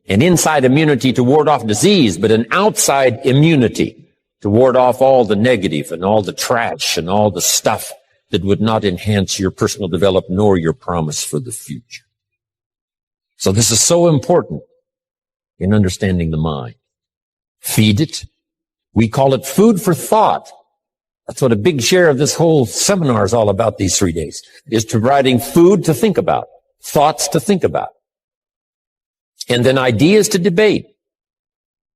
An inside immunity to ward off disease, but an outside immunity to ward off all the negative and all the trash and all the stuff that would not enhance your personal development nor your promise for the future. So this is so important in understanding the mind. Feed it. We call it food for thought. That's what a big share of this whole seminar is all about these 3 days, is providing food to think about, thoughts to think about, and then ideas to debate.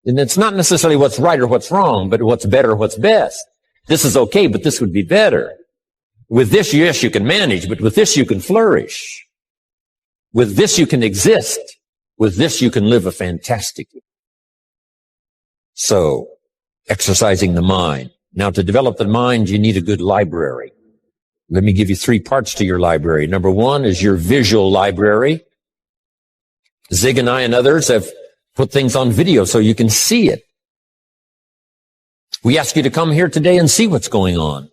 And it's not necessarily what's right or what's wrong, but what's better, what's best. This is okay, but this would be better. With this, yes, you can manage, but with this, you can flourish. With this, you can exist. With this, you can live a fantastic life. So, exercising the mind. Now, to develop the mind, you need a good library. Let me give you 3 parts to your library. Number 1 is your visual library. Zig and I and others have put things on video so you can see it. We ask you to come here today and see what's going on.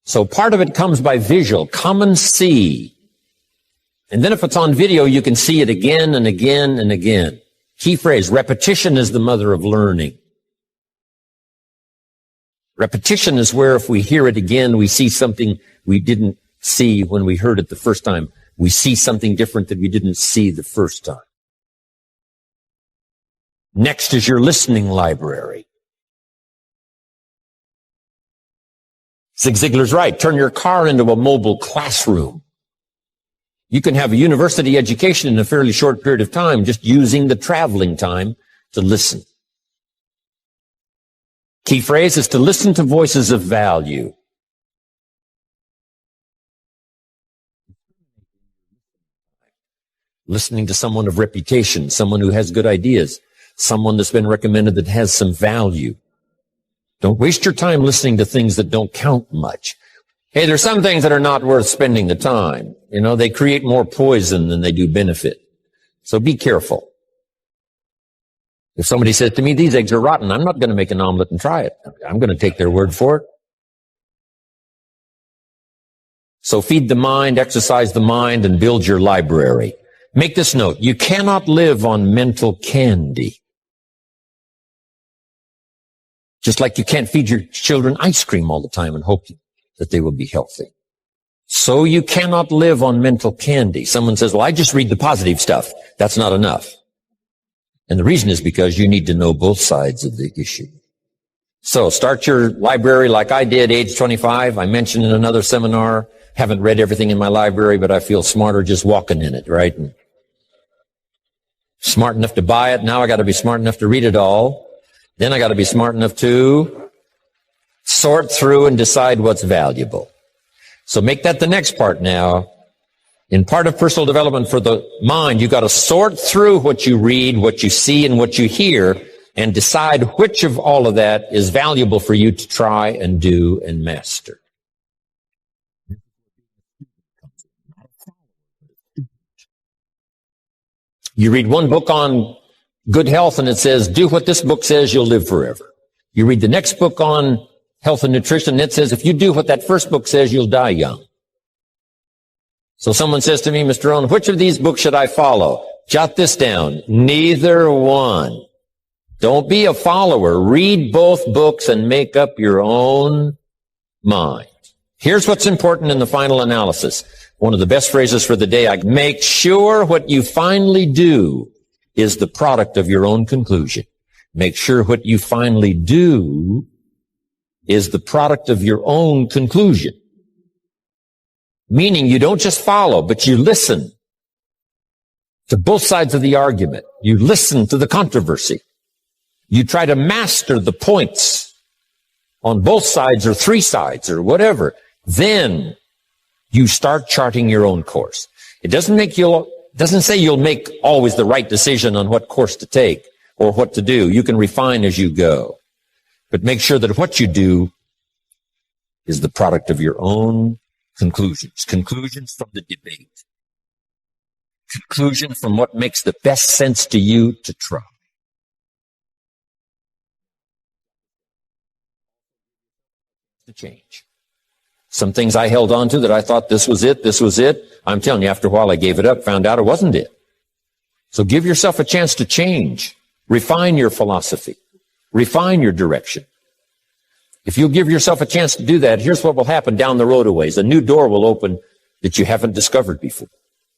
So part of it comes by visual. Come and see. And then if it's on video, you can see it again and again and again. Key phrase, repetition is the mother of learning. Repetition is where if we hear it again, we see something we didn't see when we heard it the first time. We see something different that we didn't see the first time. Next is your listening library. Zig Ziglar's right. Turn your car into a mobile classroom. You can have a university education in a fairly short period of time just using the traveling time to listen. Key phrase is to listen to voices of value. Listening to someone of reputation, someone who has good ideas, someone that's been recommended that has some value. Don't waste your time listening to things that don't count much. Hey, there's some things that are not worth spending the time. You know, they create more poison than they do benefit. So be careful. If somebody says to me, these eggs are rotten, I'm not going to make an omelet and try it. I'm going to take their word for it. So feed the mind, exercise the mind, and build your library. Make this note. You cannot live on mental candy. Just like you can't feed your children ice cream all the time and hope that they will be healthy. So you cannot live on mental candy. Someone says, well, I just read the positive stuff. That's not enough. And the reason is because you need to know both sides of the issue. So start your library like I did, age 25. I mentioned in another seminar, haven't read everything in my library, but I feel smarter just walking in it, right? And smart enough to buy it. Now I got to be smart enough to read it all. Then I got to be smart enough to sort through and decide what's valuable. So make that the next part now. In part of personal development for the mind, you got to sort through what you read, what you see, and what you hear, and decide which of all of that is valuable for you to try and do and master. You read one book on good health and it says, do what this book says, you'll live forever. You read the next book on health and nutrition and it says, if you do what that first book says, you'll die young. So someone says to me, Mr. Rohn, which of these books should I follow? Jot this down. Neither one. Don't be a follower. Read both books and make up your own mind. Here's what's important in the final analysis. One of the best phrases for the day, make sure what you finally do is the product of your own conclusion. Make sure what you finally do is the product of your own conclusion. Meaning you don't just follow, but you listen to both sides of the argument. You listen to the controversy. You try to master the points on both sides or three sides or whatever. Then you start charting your own course. It doesn't say you'll make always the right decision on what course to take or what to do. You can refine as you go. But make sure that what you do is the product of your own conclusions. Conclusions from the debate. Conclusion from what makes the best sense to you to try. To change. Some things I held on to that I thought this was it. I'm telling you, after a while I gave it up, found out it wasn't it. So give yourself a chance to change. Refine your philosophy. Refine your direction. If you give yourself a chance to do that, here's what will happen down the road a ways. A new door will open that you haven't discovered before.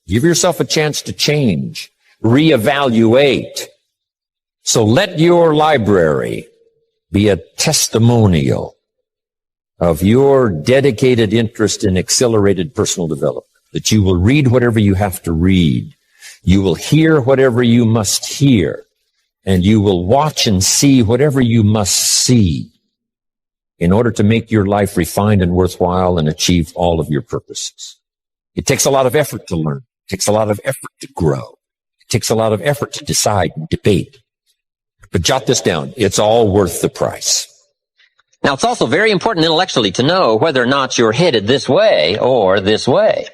Give yourself a chance to change. Reevaluate. So let your library be a testimonial of your dedicated interest in accelerated personal development, that you will read whatever you have to read, you will hear whatever you must hear, and you will watch and see whatever you must see in order to make your life refined and worthwhile and achieve all of your purposes. It takes a lot of effort to learn. It takes a lot of effort to grow. It takes a lot of effort to decide and debate. But jot this down. It's all worth the price. Now, it's also very important intellectually to know whether or not you're headed this way or this way.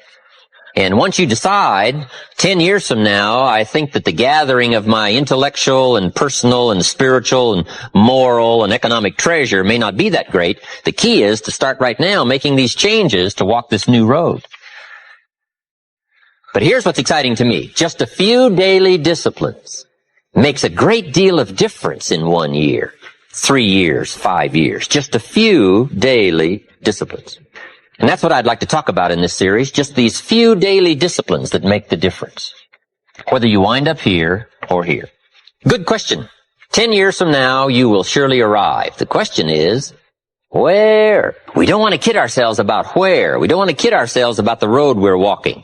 And once you decide, 10 years from now, I think that the gathering of my intellectual and personal and spiritual and moral and economic treasure may not be that great. The key is to start right now making these changes to walk this new road. But here's what's exciting to me. Just a few daily disciplines makes a great deal of difference in 1 year. 3 years, 5 years, just a few daily disciplines. And that's what I'd like to talk about in this series, just these few daily disciplines that make the difference, whether you wind up here or here. Good question. 10 years from now, you will surely arrive. The question is, where? We don't want to kid ourselves about where. We don't want to kid ourselves about the road we're walking.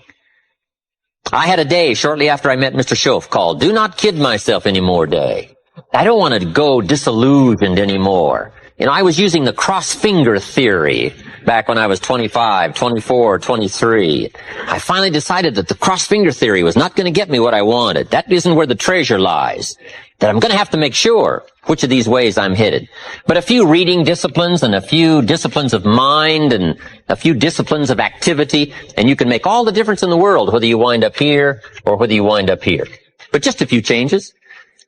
I had a day shortly after I met Mr. Schoaf called Do Not Kid Myself Anymore Day. I don't want to go disillusioned anymore. I was using the cross-finger theory back when I was 25, 24, 23. I finally decided that the cross-finger theory was not going to get me what I wanted. That isn't where the treasure lies. That I'm going to have to make sure which of these ways I'm headed. But a few reading disciplines and a few disciplines of mind and a few disciplines of activity, and you can make all the difference in the world whether you wind up here or whether you wind up here. But just a few changes.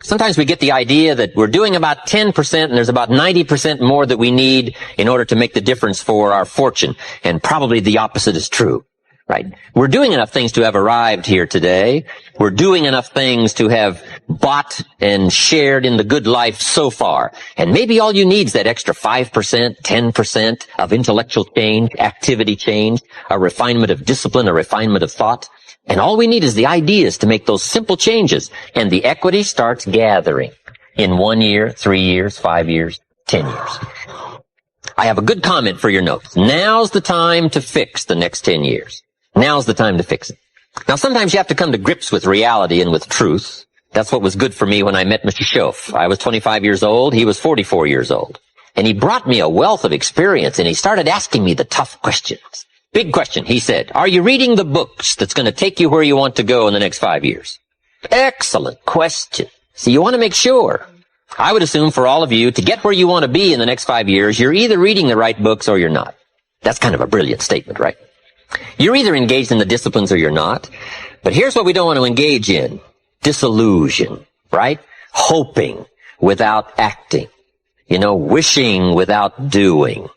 Sometimes we get the idea that we're doing about 10% and there's about 90% more that we need in order to make the difference for our fortune. And probably the opposite is true. Right? We're doing enough things to have arrived here today. We're doing enough things to have bought and shared in the good life so far. And maybe all you need is that extra 5%, 10% of intellectual change, activity change, a refinement of discipline, a refinement of thought. And all we need is the ideas to make those simple changes. And the equity starts gathering in 1 year, 3 years, 5 years, 10 years. I have a good comment for your notes. Now's the time to fix the next 10 years. Now's the time to fix it. Now, sometimes you have to come to grips with reality and with truth. That's what was good for me when I met Mr. Schoaf. I was 25 years old. He was 44 years old. And he brought me a wealth of experience, and he started asking me the tough questions. Big question. He said, are you reading the books that's going to take you where you want to go in the next 5 years? Excellent question. So you want to make sure. I would assume for all of you, to get where you want to be in the next 5 years, you're either reading the right books or you're not. That's kind of a brilliant statement, right? You're either engaged in the disciplines or you're not. But here's what we don't want to engage in. Disillusion, right? Hoping without acting. Wishing without doing.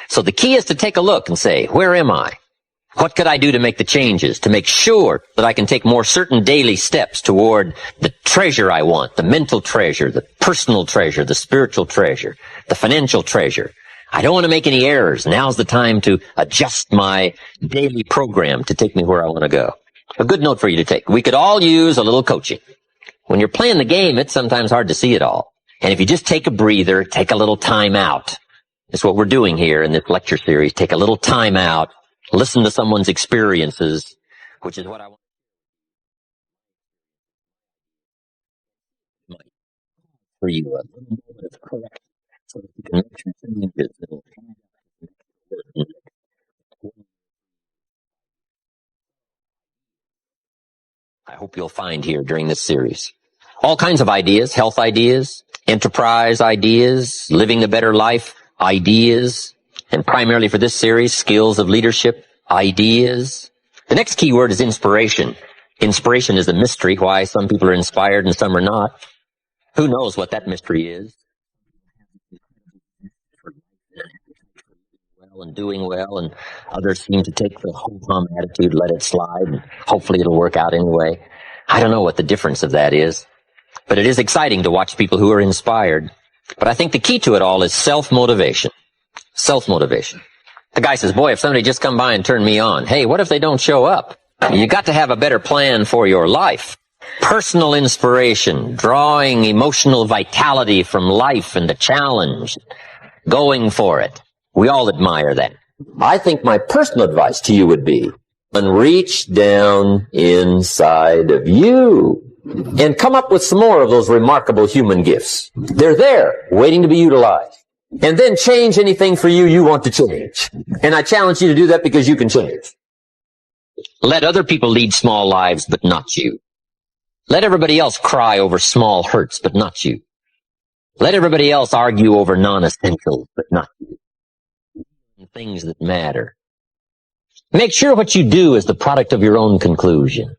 So the key is to take a look and say, where am I? What could I do to make the changes, to make sure that I can take more certain daily steps toward the treasure I want, the mental treasure, the personal treasure, the spiritual treasure, the financial treasure. I don't want to make any errors. Now's the time to adjust my daily program to take me where I want to go. A good note for you to take. We could all use a little coaching. When you're playing the game, it's sometimes hard to see it all. And if you just take a breather, take a little time out. That's what we're doing here in this lecture series. Take a little time out. Listen to someone's experiences, which is what I want for you. A little moment of correction so that you can make some changes that'll I hope you'll find here during this series. All kinds of ideas, health ideas, enterprise ideas, living a better life ideas, and primarily for this series, skills of leadership ideas. The next key word is inspiration. Inspiration is a mystery, why some people are inspired and some are not. Who knows what that mystery is? Well and doing well, and others seem to take the ho-hum attitude, let it slide, and hopefully it'll work out anyway. I don't know what the difference of that is, but it is exciting to watch people who are inspired. But I think the key to it all is self-motivation. Self-motivation. The guy says, boy, if somebody just come by and turn me on, hey, what if they don't show up? You got to have a better plan for your life. Personal inspiration, drawing emotional vitality from life and the challenge, going for it. We all admire that. I think my personal advice to you would be, and reach down inside of you and come up with some more of those remarkable human gifts. They're there, waiting to be utilized. And then change anything for you want to change. And I challenge you to do that because you can change. Let other people lead small lives, but not you. Let everybody else cry over small hurts, but not you. Let everybody else argue over non-essentials, but not you. Things that matter. Make sure what you do is the product of your own conclusion.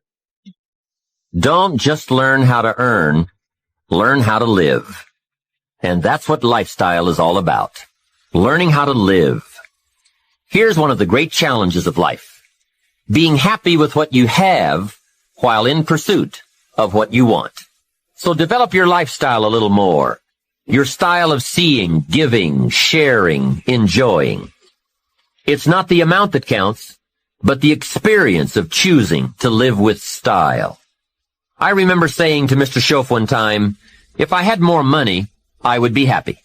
Don't just learn how to earn, learn how to live. And that's what lifestyle is all about. Learning how to live. Here's one of the great challenges of life. Being happy with what you have while in pursuit of what you want. So develop your lifestyle a little more. Your style of seeing, giving, sharing, enjoying. It's not the amount that counts, but the experience of choosing to live with style. I remember saying to Mr. Schoaf one time, if I had more money, I would be happy.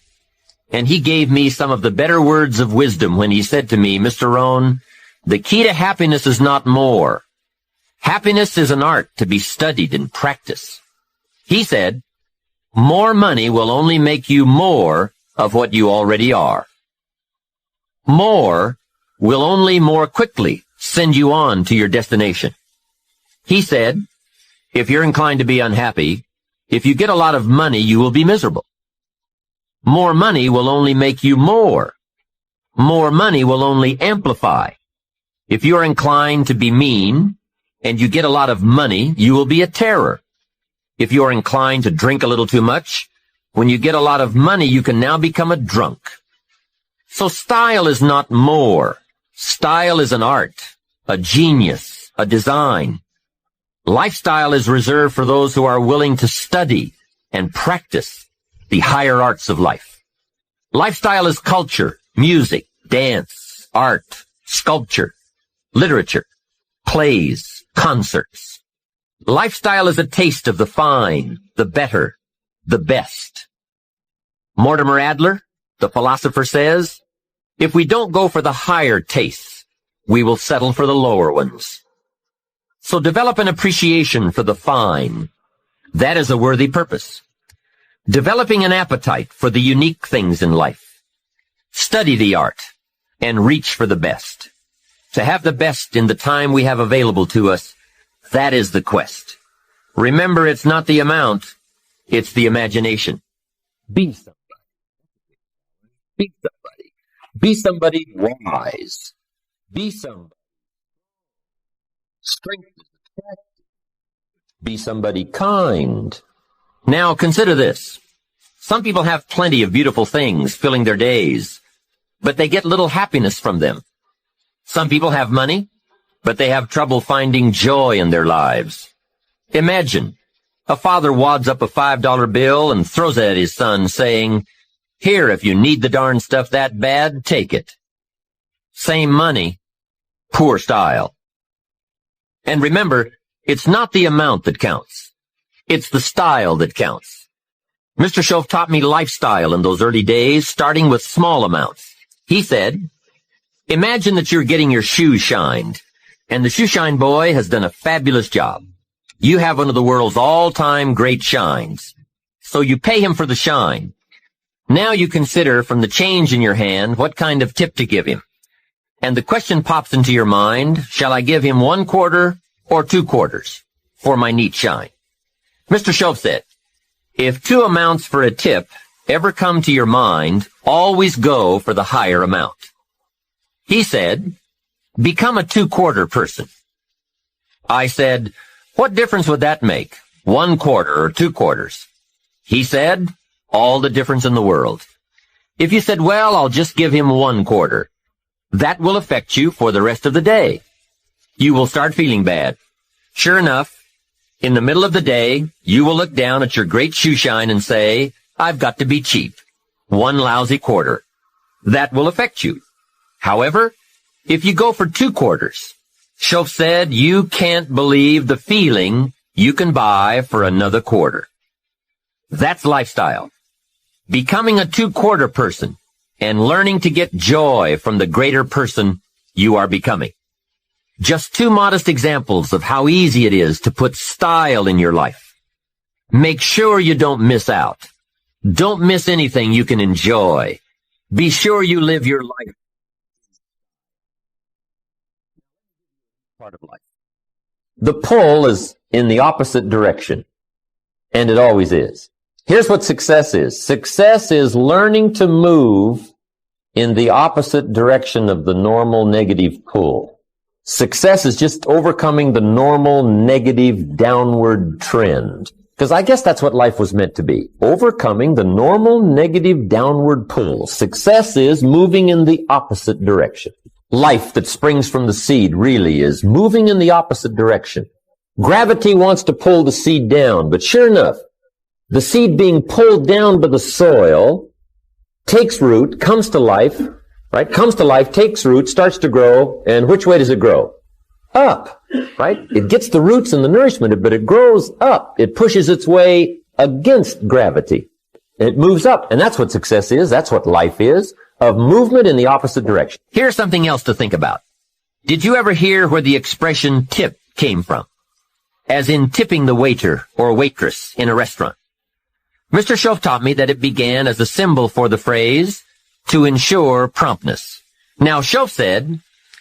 And he gave me some of the better words of wisdom when he said to me, Mr. Rohn, the key to happiness is not more. Happiness is an art to be studied and practiced. He said, more money will only make you more of what you already are. More will only more quickly send you on to your destination. He said, if you're inclined to be unhappy, if you get a lot of money, you will be miserable. More money will only make you more. More money will only amplify. If you're inclined to be mean, and you get a lot of money, you will be a terror. If you're inclined to drink a little too much, when you get a lot of money, you can now become a drunk. So style is not more. Style is an art, a genius, a design. Lifestyle is reserved for those who are willing to study and practice the higher arts of life. Lifestyle is culture, music, dance, art, sculpture, literature, plays, concerts. Lifestyle is a taste of the fine, the better, the best. Mortimer Adler, the philosopher, says, if we don't go for the higher tastes, we will settle for the lower ones. So develop an appreciation for the fine. That is a worthy purpose. Developing an appetite for the unique things in life. Study the art and reach for the best. To have the best in the time we have available to us, that is the quest. Remember, it's not the amount, it's the imagination. Be somebody. Be somebody. Be somebody wise. Be somebody. Strength is attractive. Be somebody kind. Now consider this. Some people have plenty of beautiful things filling their days, but they get little happiness from them. Some people have money, but they have trouble finding joy in their lives. Imagine, a father wads up a $5 bill and throws it at his son, saying, "Here, if you need the darn stuff that bad, take it." Same money, poor style. And remember, it's not the amount that counts. It's the style that counts. Mr. Shoaff taught me lifestyle in those early days, starting with small amounts. He said, imagine that you're getting your shoes shined, and the shoe shine boy has done a fabulous job. You have one of the world's all-time great shines. So you pay him for the shine. Now you consider from the change in your hand what kind of tip to give him. And the question pops into your mind, shall I give him 1 quarter or 2 quarters for my neat shine? Mr. Shoaff said, if 2 amounts for a tip ever come to your mind, always go for the higher amount. He said, become a 2-quarter person. I said, what difference would that make, 1 quarter or 2 quarters? He said, all the difference in the world. If you said, well, I'll just give him 1 quarter, that will affect you for the rest of the day. You will start feeling bad. Sure enough, in the middle of the day, you will look down at your great shoe shine and say, I've got to be cheap. 1 lousy quarter. That will affect you. However, if you go for 2 quarters, Shoaff said you can't believe the feeling you can buy for another quarter. That's lifestyle. Becoming a 2-quarter person and learning to get joy from the greater person you are becoming. Just 2 modest examples of how easy it is to put style in your life. Make sure you don't miss out. Don't miss anything you can enjoy. Be sure you live your life. Part of life. The pull is in the opposite direction, and it always is. Here's what success is. Success is learning to move in the opposite direction of the normal negative pull. Success is just overcoming the normal negative downward trend. Because I guess that's what life was meant to be. Overcoming the normal negative downward pull. Success is moving in the opposite direction. Life that springs from the seed really is moving in the opposite direction. Gravity wants to pull the seed down, but sure enough, the seed being pulled down by the soil takes root, comes to life, right? Comes to life, takes root, starts to grow, and which way does it grow? Up, right? It gets the roots and the nourishment, but it grows up. It pushes its way against gravity. It moves up, and that's what success is. That's what life is, of movement in the opposite direction. Here's something else to think about. Did you ever hear where the expression tip came from? As in tipping the waiter or waitress in a restaurant. Mr. Shoaff taught me that it began as a symbol for the phrase, to ensure promptness. Now, Shoaff said,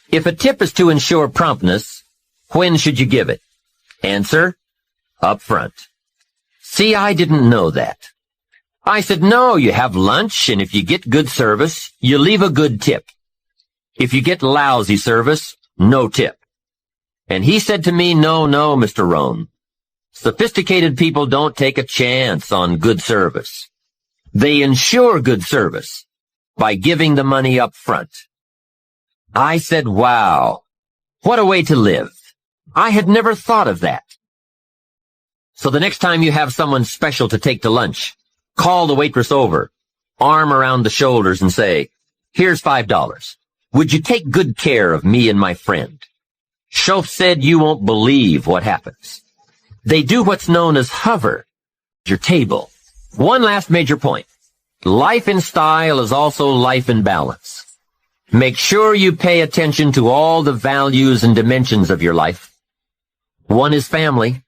if a tip is to ensure promptness, when should you give it? Answer, up front. See, I didn't know that. I said, no, you have lunch, and if you get good service, you leave a good tip. If you get lousy service, no tip. And he said to me, no, Mr. Rohn. Sophisticated people don't take a chance on good service. They ensure good service by giving the money up front. I said, wow, What a way to live. I had never thought of that. So the next time you have someone special to take to lunch, call the waitress over, arm around the shoulders and say, "Here's $5. Would you take good care of me and my friend?" Schoaf said you won't believe what happens. They do what's known as hover your table. One last major point. Life in style is also life in balance. Make sure you pay attention to all the values and dimensions of your life. One is family.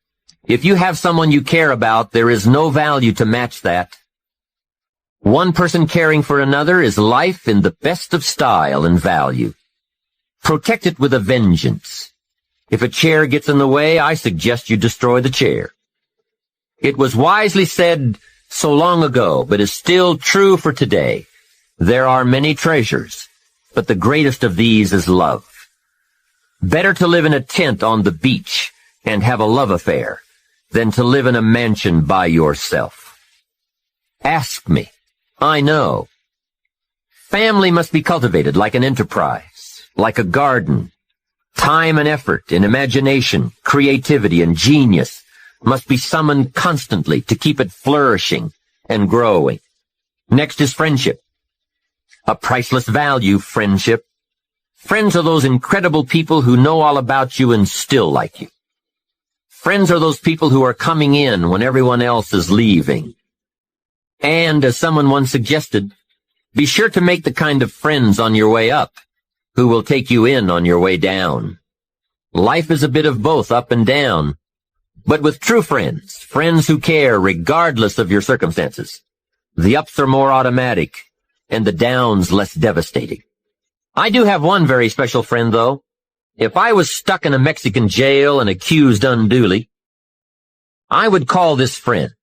If you have someone you care about, there is no value to match that. One person caring for another is life in the best of style and value. Protect it with a vengeance. If a chair gets in the way, I suggest you destroy the chair. It was wisely said so long ago, but is still true for today. There are many treasures, but the greatest of these is love. Better to live in a tent on the beach and have a love affair than to live in a mansion by yourself. Ask me. I know. Family must be cultivated like an enterprise, like a garden. Time and effort and imagination, creativity and genius must be summoned constantly to keep it flourishing and growing. Next is friendship. A priceless value, friendship. Friends are those incredible people who know all about you and still like you. Friends are those people who are coming in when everyone else is leaving. And, as someone once suggested, be sure to make the kind of friends on your way up who will take you in on your way down. Life is a bit of both up and down, but with true friends, friends who care regardless of your circumstances, the ups are more automatic and the downs less devastating. I do have one very special friend, though. If I was stuck in a Mexican jail and accused unduly, I would call this friend.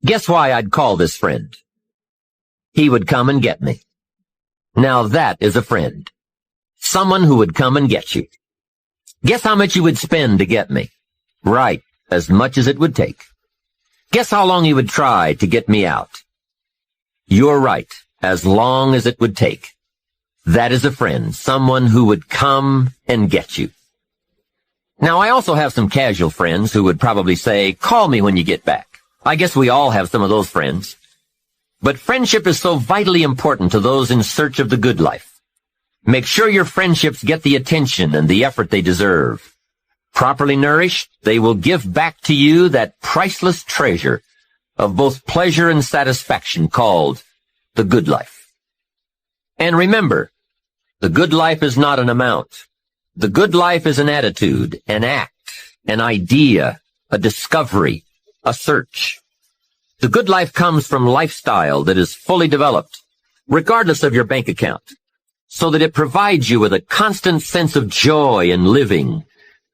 Guess why I'd call this friend? He would come and get me. Now that is a friend. Someone who would come and get you. Guess how much you would spend to get me? Right, as much as it would take. Guess how long he would try to get me out? You're right, as long as it would take. That is a friend, someone who would come and get you. Now, I also have some casual friends who would probably say, "Call me when you get back." I guess we all have some of those friends. But friendship is so vitally important to those in search of the good life. Make sure your friendships get the attention and the effort they deserve. Properly nourished, they will give back to you that priceless treasure of both pleasure and satisfaction called the good life. And remember, the good life is not an amount. The good life is an attitude, an act, an idea, a discovery, a search. The good life comes from lifestyle that is fully developed, regardless of your bank account, so that it provides you with a constant sense of joy in living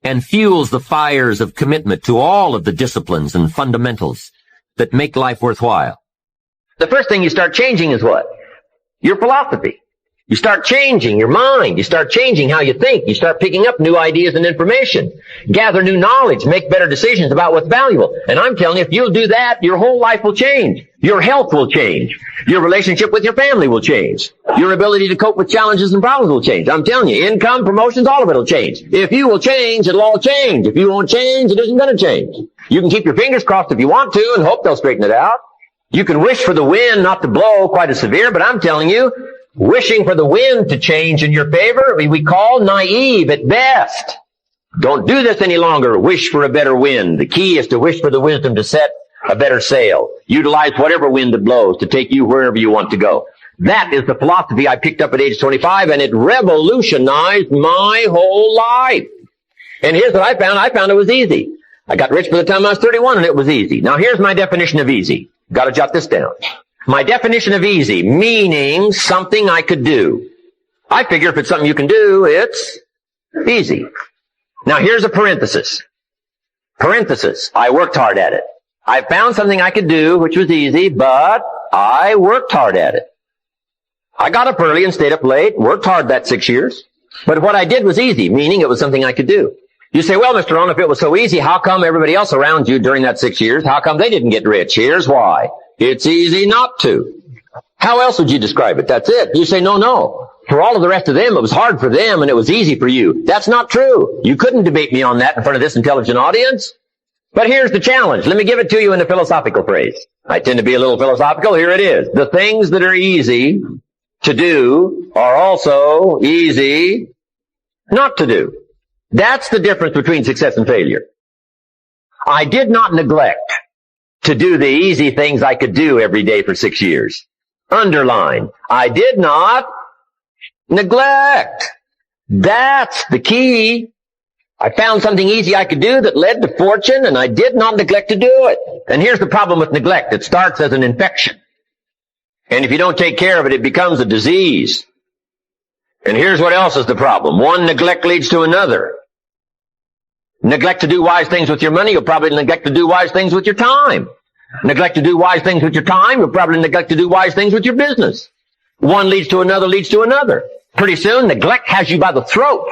and fuels the fires of commitment to all of the disciplines and fundamentals that make life worthwhile. The first thing you start changing is what? Your philosophy. You start changing your mind. You start changing how you think. You start picking up new ideas and information. Gather new knowledge. Make better decisions about what's valuable. And I'm telling you, if you'll do that, your whole life will change. Your health will change. Your relationship with your family will change. Your ability to cope with challenges and problems will change. I'm telling you, income, promotions, all of it will change. If you will change, it'll all change. If you won't change, it isn't going to change. You can keep your fingers crossed if you want to and hope they'll straighten it out. You can wish for the wind not to blow quite as severe, but I'm telling you, wishing for the wind to change in your favor, we call naive at best. Don't do this any longer. Wish for a better wind. The key is to wish for the wisdom to set a better sail. Utilize whatever wind that blows to take you wherever you want to go. That is the philosophy I picked up at age 25, and it revolutionized my whole life. And here's what I found. I found it was easy. I got rich by the time I was 31, and it was easy. Now, here's my definition of easy. Got to jot this down. My definition of easy, meaning something I could do. I figure if it's something you can do, it's easy. Now, here's a parenthesis. Parenthesis. I worked hard at it. I found something I could do, which was easy, but I worked hard at it. I got up early and stayed up late, worked hard that 6 years. But what I did was easy, meaning it was something I could do. You say, well, Mr. Rohn, if it was so easy, how come everybody else around you during that 6 years, how come they didn't get rich? Here's why. It's easy not to. How else would you describe it? That's it. You say, no. For all of the rest of them, it was hard for them and it was easy for you. That's not true. You couldn't debate me on that in front of this intelligent audience. But here's the challenge. Let me give it to you in a philosophical phrase. I tend to be a little philosophical. Here it is. The things that are easy to do are also easy not to do. That's the difference between success and failure. I did not neglect to do the easy things I could do every day for 6 years. Underline. I did not neglect. That's the key. I found something easy I could do that led to fortune, and I did not neglect to do it. And here's the problem with neglect. It starts as an infection. And if you don't take care of it, it becomes a disease. And here's what else is the problem. One neglect leads to another. Neglect to do wise things with your money, you'll probably neglect to do wise things with your time. Neglect to do wise things with your time, you'll probably neglect to do wise things with your business. One leads to another, leads to another. Pretty soon, neglect has you by the throat,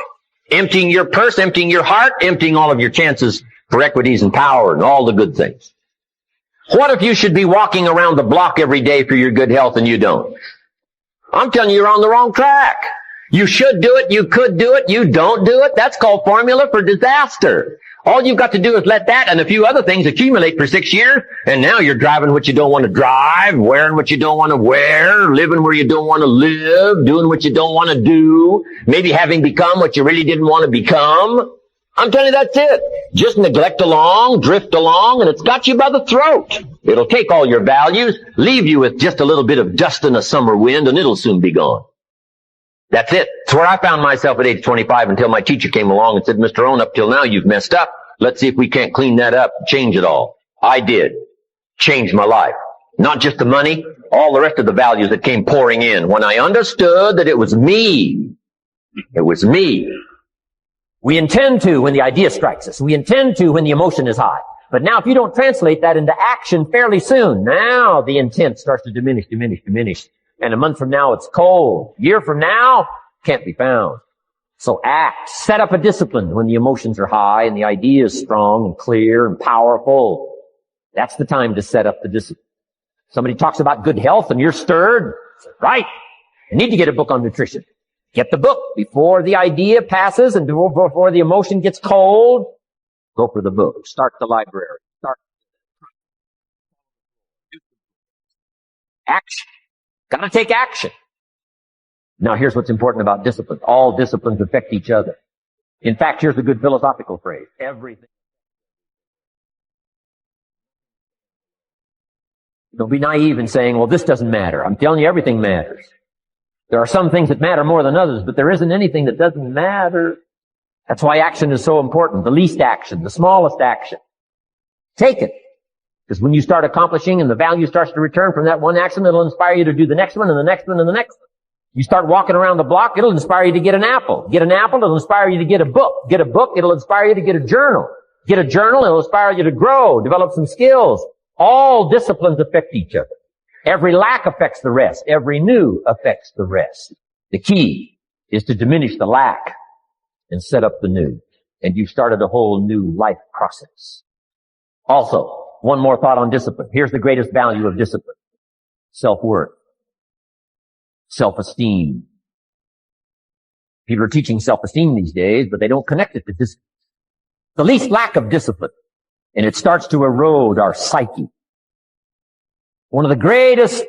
emptying your purse, emptying your heart, emptying all of your chances for equities and power and all the good things. What if you should be walking around the block every day for your good health and you don't? I'm telling you, you're on the wrong track. You should do it, you could do it, you don't do it. That's called formula for disaster. All you've got to do is let that and a few other things accumulate for 6 years, and now you're driving what you don't want to drive, wearing what you don't want to wear, living where you don't want to live, doing what you don't want to do, maybe having become what you really didn't want to become. I'm telling you, that's it. Just neglect along, drift along, and it's got you by the throat. It'll take all your values, leave you with just a little bit of dust in a summer wind, and it'll soon be gone. That's it. It's where I found myself at age 25 until my teacher came along and said, Mr. Rohn, up till now you've messed up. Let's see if we can't clean that up, change it all. I did. Changed my life. Not just the money, all the rest of the values that came pouring in. When I understood that it was me. It was me. We intend to when the idea strikes us. We intend to when the emotion is high. But now if you don't translate that into action fairly soon, now the intent starts to diminish. And a month from now, it's cold. A year from now, can't be found. So act. Set up a discipline when the emotions are high and the idea is strong and clear and powerful. That's the time to set up the discipline. Somebody talks about good health and you're stirred. Right. You need to get a book on nutrition. Get the book before the idea passes and before the emotion gets cold. Go for the book. Start the library. Start. Action. Got to take action. Now here's what's important about discipline. All disciplines affect each other. In fact, here's a good philosophical phrase. Everything. Don't be naive in saying, well, this doesn't matter. I'm telling you, everything matters. There are some things that matter more than others, but there isn't anything that doesn't matter. That's why action is so important. The least action, the smallest action. Take it. Because when you start accomplishing and the value starts to return from that one action, it'll inspire you to do the next one and the next one and the next one. You start walking around the block, it'll inspire you to get an apple. Get an apple, it'll inspire you to get a book. Get a book, it'll inspire you to get a journal. Get a journal, it'll inspire you to grow, develop some skills. All disciplines affect each other. Every lack affects the rest. Every new affects the rest. The key is to diminish the lack and set up the new. And you've started a whole new life process. Also, one more thought on discipline. Here's the greatest value of discipline. Self-worth. Self-esteem. People are teaching self-esteem these days, but they don't connect it to discipline. The least lack of discipline. And it starts to erode our psyche. One of the greatest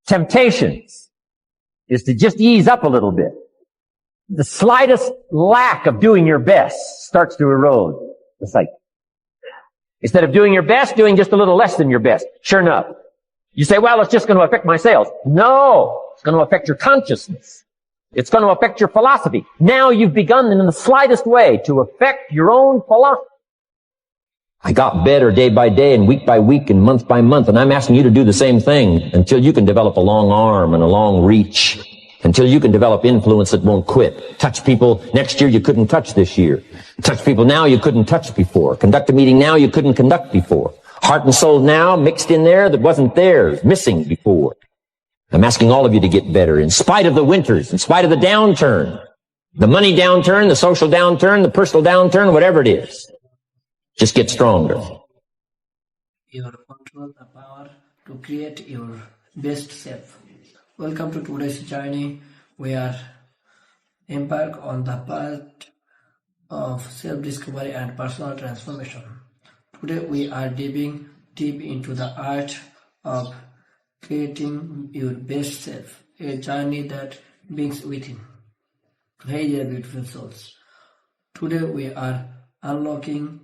temptations is to just ease up a little bit. The slightest lack of doing your best starts to erode the psyche. Instead of doing your best, doing just a little less than your best. Sure enough. You say, well, it's just going to affect my sales. No, it's going to affect your consciousness. It's going to affect your philosophy. Now you've begun in the slightest way to affect your own philosophy. I got better day by day and week by week and month by month, and I'm asking you to do the same thing until you can develop a long arm and a long reach, until you can develop influence that won't quit. Touch people next year you couldn't touch this year. Touch people now you couldn't touch before. Conduct a meeting now you couldn't conduct before. Heart and soul now mixed in there that wasn't there, missing before. I'm asking all of you to get better in spite of the winters, in spite of the downturn, the money downturn, the social downturn, the personal downturn, whatever it is. Just get stronger. Your control the power to create your best self. Welcome to today's journey. we are embark on the path of self-discovery and personal transformation. Today we are diving deep into the art of creating your best self, a journey that begins within. Hey there, beautiful souls. Today we are unlocking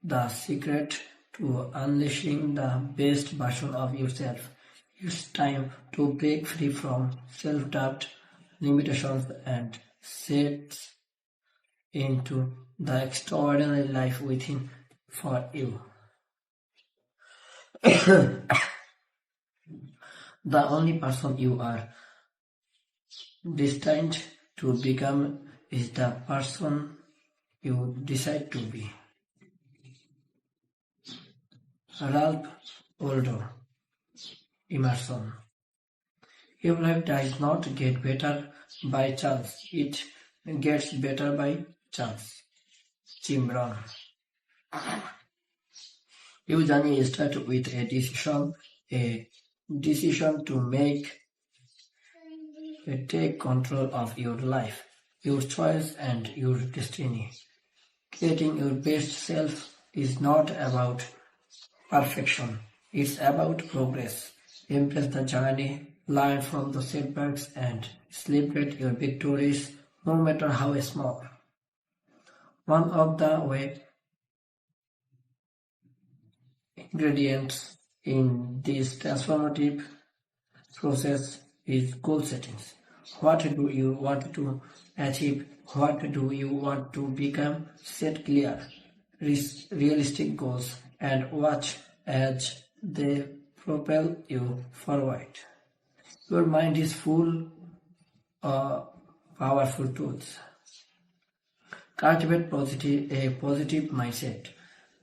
the secret to unleashing the best version of yourself. It's time to break free from self-doubt, limitations, and set into the extraordinary life within for you. The only person you are destined to become is the person you decide to be. Ralph Waldo Emerson. Your life does not get better by chance, it gets better by chance. Jim Brown. Your journey starts with a decision to make, take control of your life, your choice and your destiny. Creating your best self is not about perfection, it's about progress. Embrace the journey, learn from the setbacks and celebrate your victories no matter how small. One of the ingredients in this transformative process is goal settings. What do you want to achieve? What do you want to become? Set clear, realistic goals and watch as they propel you forward. Your mind is full of powerful tools. Cultivate a positive mindset.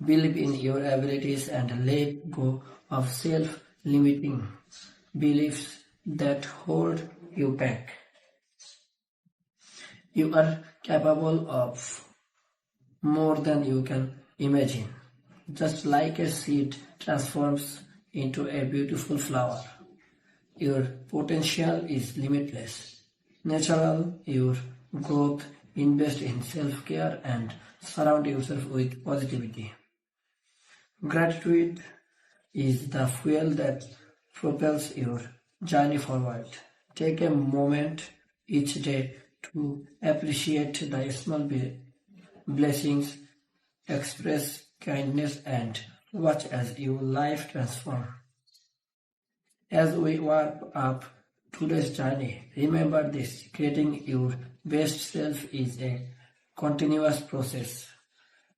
Believe in your abilities and let go of self-limiting beliefs that hold you back. You are capable of more than you can imagine. Just like a seed transforms into a beautiful flower, your potential is limitless. Natural your growth, invest in self-care and surround yourself with positivity. Gratitude is the fuel that propels your journey forward. Take a moment each day to appreciate the small blessings, express kindness and watch as your life transforms. As we wrap up today's journey, remember this: creating your best self is a continuous process.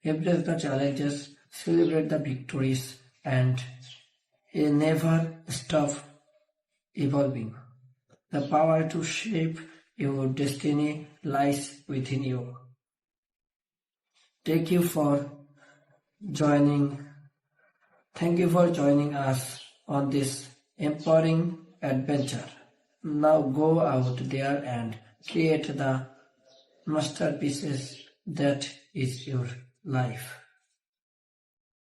Embrace the challenges, celebrate the victories, and never stop evolving. The power to shape your destiny lies within you. Thank you for joining. Thank you for joining us on this empowering adventure. Now go out there and create the masterpieces that is your life.